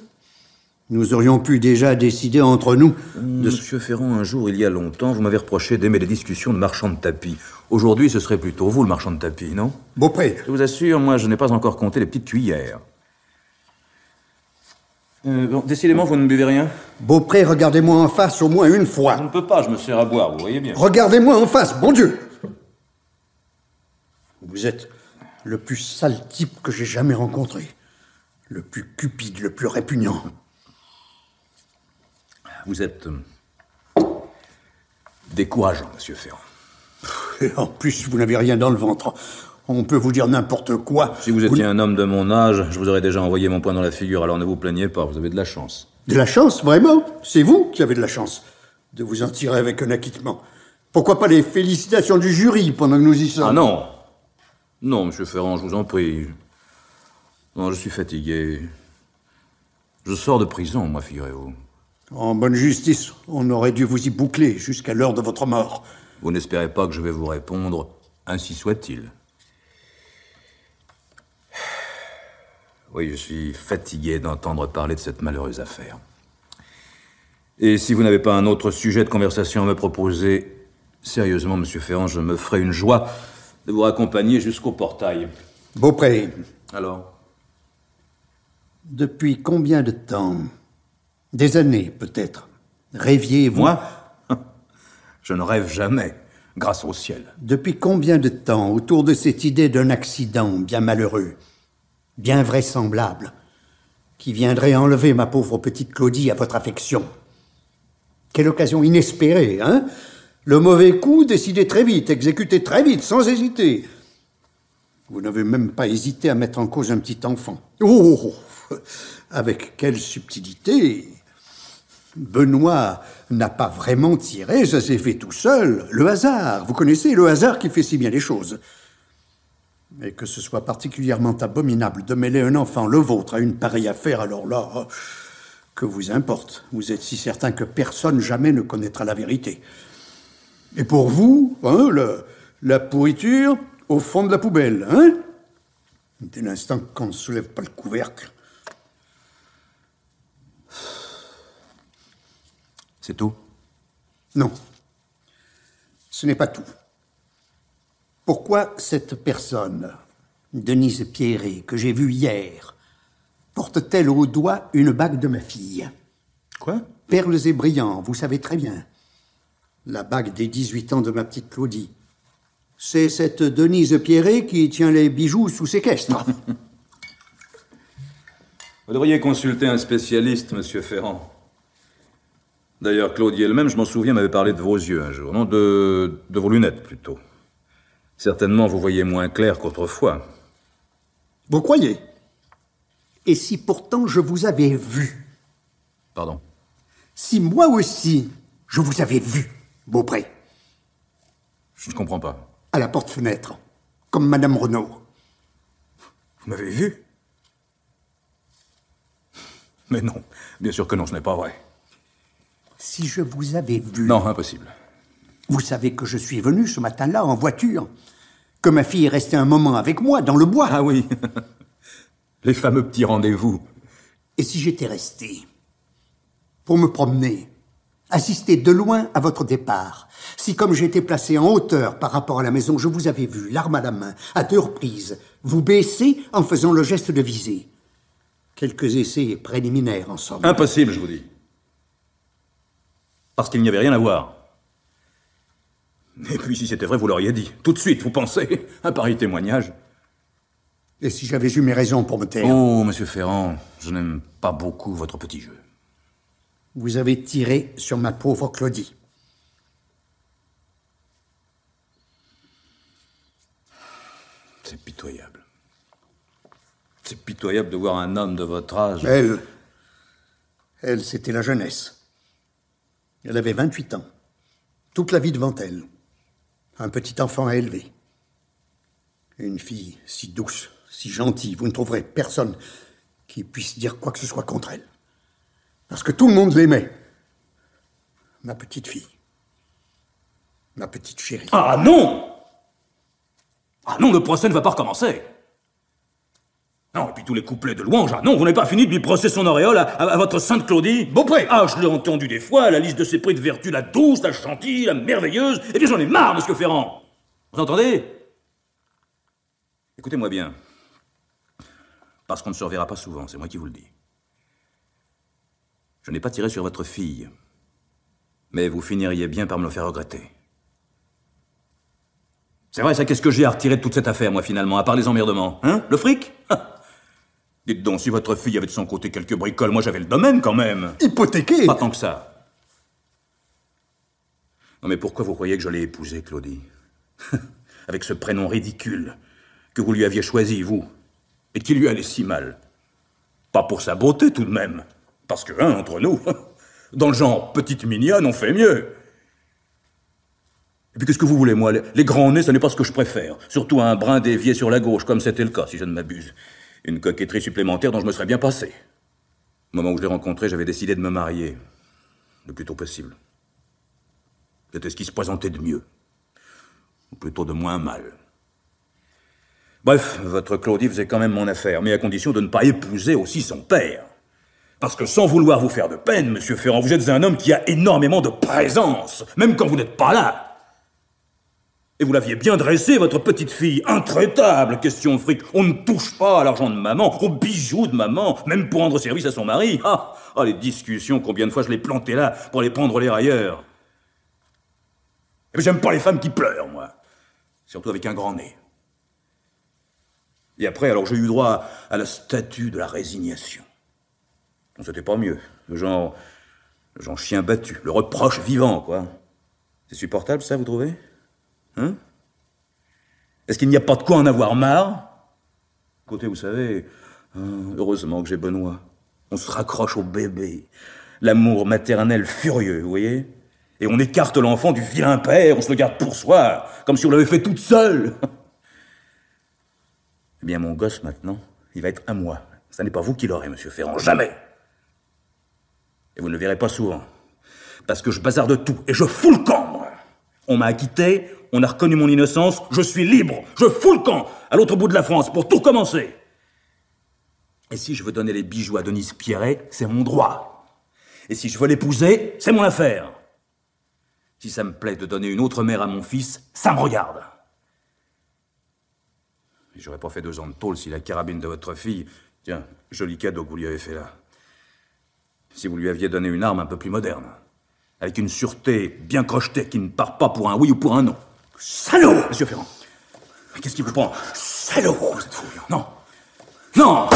Nous aurions pu déjà décider entre nous de... Monsieur Ferrand, un jour, il y a longtemps, vous m'avez reproché d'aimer les discussions de marchands de tapis. Aujourd'hui, ce serait plutôt vous, le marchand de tapis, non? Beaupré. Je vous assure, moi, je n'ai pas encore compté les petites cuillères. Bon, décidément, vous ne buvez rien? Beaupré, regardez-moi en face au moins une fois. Je ne peux pas, je me sers à boire, vous voyez bien. Regardez-moi en face, bon Dieu! Vous êtes le plus sale type que j'ai jamais rencontré. Le plus cupide, le plus répugnant. Vous êtes décourageant, Monsieur Ferrand. Et en plus, vous n'avez rien dans le ventre. On peut vous dire n'importe quoi. Si vous étiez un homme de mon âge, je vous aurais déjà envoyé mon poing dans la figure, alors ne vous plaignez pas, vous avez de la chance. De la chance, vraiment? C'est vous qui avez de la chance de vous en tirer avec un acquittement. Pourquoi pas les félicitations du jury pendant que nous y sommes? Ah non! Non, Monsieur Ferrand, je vous en prie. Non, je suis fatigué. Je sors de prison, moi, figurez-vous. En bonne justice, on aurait dû vous y boucler jusqu'à l'heure de votre mort. Vous n'espérez pas que je vais vous répondre, ainsi soit-il. Oui, je suis fatigué d'entendre parler de cette malheureuse affaire. Et si vous n'avez pas un autre sujet de conversation à me proposer, sérieusement, Monsieur Ferrand, je me ferai une joie de vous raccompagner jusqu'au portail. Beaupré. Alors? Depuis combien de temps? Des années, peut-être. Rêviez-vous? Moi? Je ne rêve jamais, grâce au ciel. Depuis combien de temps, autour de cette idée d'un accident bien malheureux, bien vraisemblable, qui viendrait enlever ma pauvre petite Claudie à votre affection? Quelle occasion inespérée, hein? Le mauvais coup décidé très vite, exécuté très vite, sans hésiter. Vous n'avez même pas hésité à mettre en cause un petit enfant. Oh! Avec quelle subtilité! Benoît n'a pas vraiment tiré, ça s'est fait tout seul. Le hasard, vous connaissez, le hasard qui fait si bien les choses. Mais que ce soit particulièrement abominable de mêler un enfant, le vôtre, à une pareille affaire, alors là, que vous importe. Vous êtes si certain que personne jamais ne connaîtra la vérité. Et pour vous, hein, la pourriture au fond de la poubelle, hein? Dès l'instant qu'on ne soulève pas le couvercle. C'est tout? Non. Ce n'est pas tout. Pourquoi cette personne, Denise Pierret, que j'ai vue hier, porte-t-elle au doigt une bague de ma fille? Quoi? Perles et brillants, vous savez très bien. La bague des 18 ans de ma petite Claudie. C'est cette Denise Pierret qui tient les bijoux sous séquestre. Vous devriez consulter un spécialiste, Monsieur Ferrand. D'ailleurs, Claudie elle-même, je m'en souviens, m'avait parlé de vos yeux un jour. Non, de vos lunettes, plutôt. Certainement, vous voyez moins clair qu'autrefois. Vous croyez? Et si pourtant je vous avais vu? Pardon? Si moi aussi, je vous avais vu, Beaupré? Je ne comprends pas. À la porte-fenêtre, comme Madame Renaud. Vous m'avez vu? Mais non, bien sûr que non, ce n'est pas vrai. Si je vous avais vu... Non, impossible. Vous savez que je suis venu ce matin-là en voiture, que ma fille est restée un moment avec moi dans le bois. Ah oui, les fameux petits rendez-vous. Et si j'étais resté pour me promener, assister de loin à votre départ, si comme j'étais placé en hauteur par rapport à la maison, je vous avais vu, l'arme à la main, à 2 reprises, vous baisser en faisant le geste de viser. Quelques essais préliminaires, en somme. Impossible, je vous dis. Parce qu'il n'y avait rien à voir. Et puis, si c'était vrai, vous l'auriez dit. Tout de suite, vous pensez, un pareil témoignage. Et si j'avais eu mes raisons pour me taire? Oh, monsieur Ferrand, je n'aime pas beaucoup votre petit jeu. Vous avez tiré sur ma pauvre Claudie. C'est pitoyable. C'est pitoyable de voir un homme de votre âge... Elle, c'était la jeunesse. Elle avait 28 ans. Toute la vie devant elle. Un petit enfant à élever. Une fille si douce, si gentille, vous ne trouverez personne qui puisse dire quoi que ce soit contre elle. Parce que tout le monde l'aimait. Ma petite fille. Ma petite chérie. Ah non! Ah non, le procès ne va pas recommencer. Non, et puis tous les couplets de louanges, ah non, vous n'avez pas fini de lui brosser son auréole à votre sainte Claudie? Beaupré! Ah, je l'ai entendu des fois, la liste de ses prix de vertu, la douce, la gentille, la merveilleuse, et bien j'en ai marre, monsieur Ferrand! Vous entendez? Écoutez-moi bien. Parce qu'on ne se reverra pas souvent, c'est moi qui vous le dis. Je n'ai pas tiré sur votre fille, mais vous finiriez bien par me le faire regretter. C'est vrai, ça, qu'est-ce que j'ai à retirer de toute cette affaire, moi, finalement, à part les emmerdements? Hein? Le fric? Dites donc, si votre fille avait de son côté quelques bricoles, moi j'avais le domaine quand même. Hypothéqué? Pas tant que ça. Non mais pourquoi vous croyez que je l'ai épousée, Claudie? Avec ce prénom ridicule que vous lui aviez choisi, vous, et qui lui allait si mal. Pas pour sa beauté, tout de même. Parce que, hein, entre nous, dans le genre petite mignonne, on fait mieux. Et puis qu'est-ce que vous voulez, moi? Les grands nez, ce n'est pas ce que je préfère. Surtout un brin dévié sur la gauche, comme c'était le cas, si je ne m'abuse. Une coquetterie supplémentaire dont je me serais bien passé. Au moment où je l'ai rencontré, j'avais décidé de me marier. Le plus tôt possible. C'était ce qui se présentait de mieux. Ou plutôt de moins mal. Bref, votre Claudie faisait quand même mon affaire, mais à condition de ne pas épouser aussi son père. Parce que sans vouloir vous faire de peine, monsieur Ferrand, vous êtes un homme qui a énormément de présence, même quand vous n'êtes pas là. Et vous l'aviez bien dressé, votre petite fille, intraitable, question de fric. On ne touche pas à l'argent de maman, aux bijoux de maman, même pour rendre service à son mari. Ah, les discussions, combien de fois je l'ai planté là pour aller prendre les railleurs. Et j'aime pas les femmes qui pleurent, moi. Surtout avec un grand nez. Et après, alors j'ai eu droit à la statue de la résignation. Bon, c'était pas mieux. Le genre chien battu, le reproche vivant, quoi. C'est supportable, ça, vous trouvez? Hein? Est-ce qu'il n'y a pas de quoi en avoir marre? Écoutez, vous savez, heureusement que j'ai Benoît. On se raccroche au bébé. L'amour maternel furieux, vous voyez? Et on écarte l'enfant du vilain père, on se le garde pour soi, comme si on l'avait fait toute seule. Eh bien, mon gosse, maintenant, il va être à moi. Ça n'est pas vous qui l'aurez, monsieur Ferrand, jamais. Et vous ne le verrez pas souvent. Parce que je bazarde tout, et je fous le camp, moi. On m'a acquitté, on a reconnu mon innocence, je suis libre, je fous le camp, à l'autre bout de la France, pour tout commencer. Et si je veux donner les bijoux à Denise Pierret, c'est mon droit. Et si je veux l'épouser, c'est mon affaire. Si ça me plaît de donner une autre mère à mon fils, ça me regarde. Et j'aurais pas fait 2 ans de tôle si la carabine de votre fille... Tiens, joli cadeau que vous lui avez fait là. Si vous lui aviez donné une arme un peu plus moderne. Avec une sûreté bien crochetée qui ne part pas pour un oui ou pour un non. Salaud! Monsieur Ferrand, qu'est-ce qui vous prend? Salaud! Vous êtes fou, non! Non!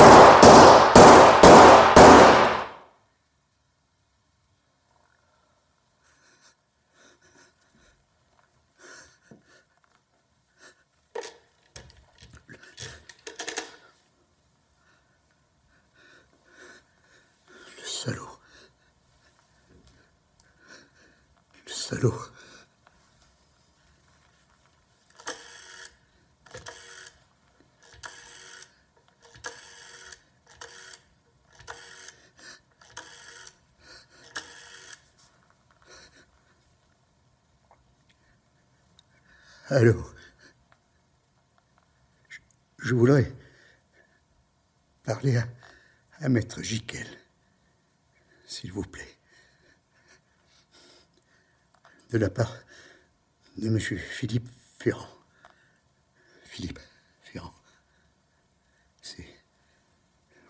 Le salaud. Le salaud. Allô? Je voudrais parler à Maître Giquel, s'il vous plaît. De la part de Monsieur Philippe Ferrand. Philippe Ferrand.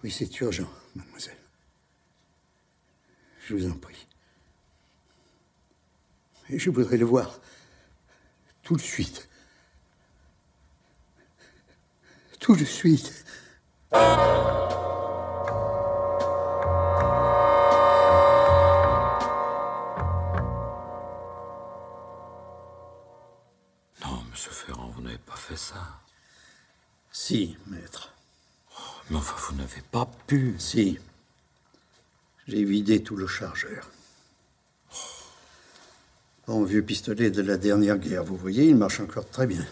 Oui, c'est urgent, mademoiselle. Je vous en prie. Et je voudrais le voir tout de suite. Tout de suite. Non, monsieur Ferrand, vous n'avez pas fait ça. Si, maître. Mais enfin, vous n'avez pas pu. Si. J'ai vidé tout le chargeur. Bon vieux pistolet de la dernière guerre, vous voyez, il marche encore très bien.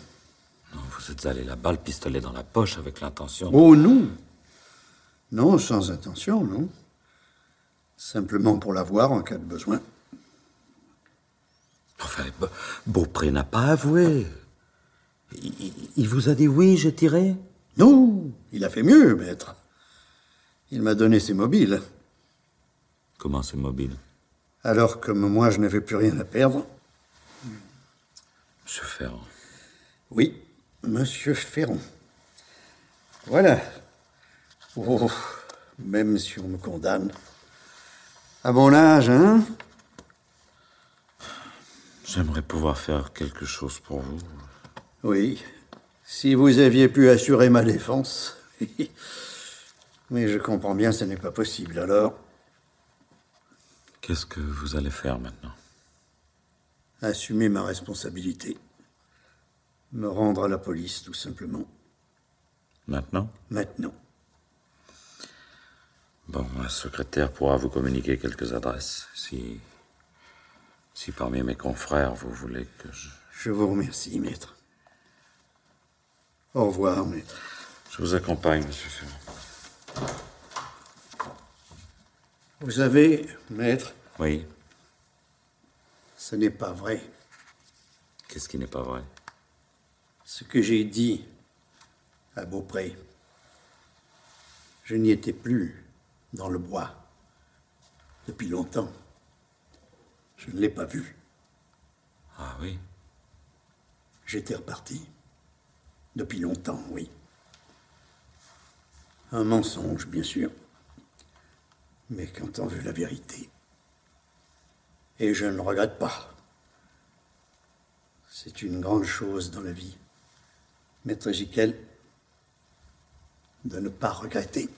Non, vous êtes allé là-bas, le pistolet dans la poche, avec l'intention... Oh non! Non, sans intention, non. Simplement pour l'avoir en cas de besoin. Enfin, Beaupré n'a pas avoué. Il vous a dit oui, j'ai tiré? Non, il a fait mieux, maître. Il m'a donné ses mobiles. Comment c'est mobile? Alors, comme moi, je n'avais plus rien à perdre. Monsieur Ferrand. Oui, Monsieur Ferrand. Voilà. Oh, même si on me condamne. À mon âge, hein? J'aimerais pouvoir faire quelque chose pour vous. Oui, si vous aviez pu assurer ma défense. Mais je comprends bien, ce n'est pas possible, alors... Qu'est-ce que vous allez faire maintenant? Assumer ma responsabilité. Me rendre à la police, tout simplement. Maintenant? Maintenant. Bon, la secrétaire pourra vous communiquer quelques adresses. Si parmi mes confrères, vous voulez que je... Je vous remercie, maître. Au revoir, maître. Je vous accompagne, monsieur Ferrand. Vous savez, maître... Oui? Ce n'est pas vrai. Qu'est-ce qui n'est pas vrai? Ce que j'ai dit à Beaupré. Je n'y étais plus dans le bois depuis longtemps. Je ne l'ai pas vu. Ah oui? J'étais reparti. Depuis longtemps, oui. Un mensonge, bien sûr. Mais quand on veut la vérité. Et je ne le regrette pas. C'est une grande chose dans la vie, Maître Giquel, de ne pas regretter.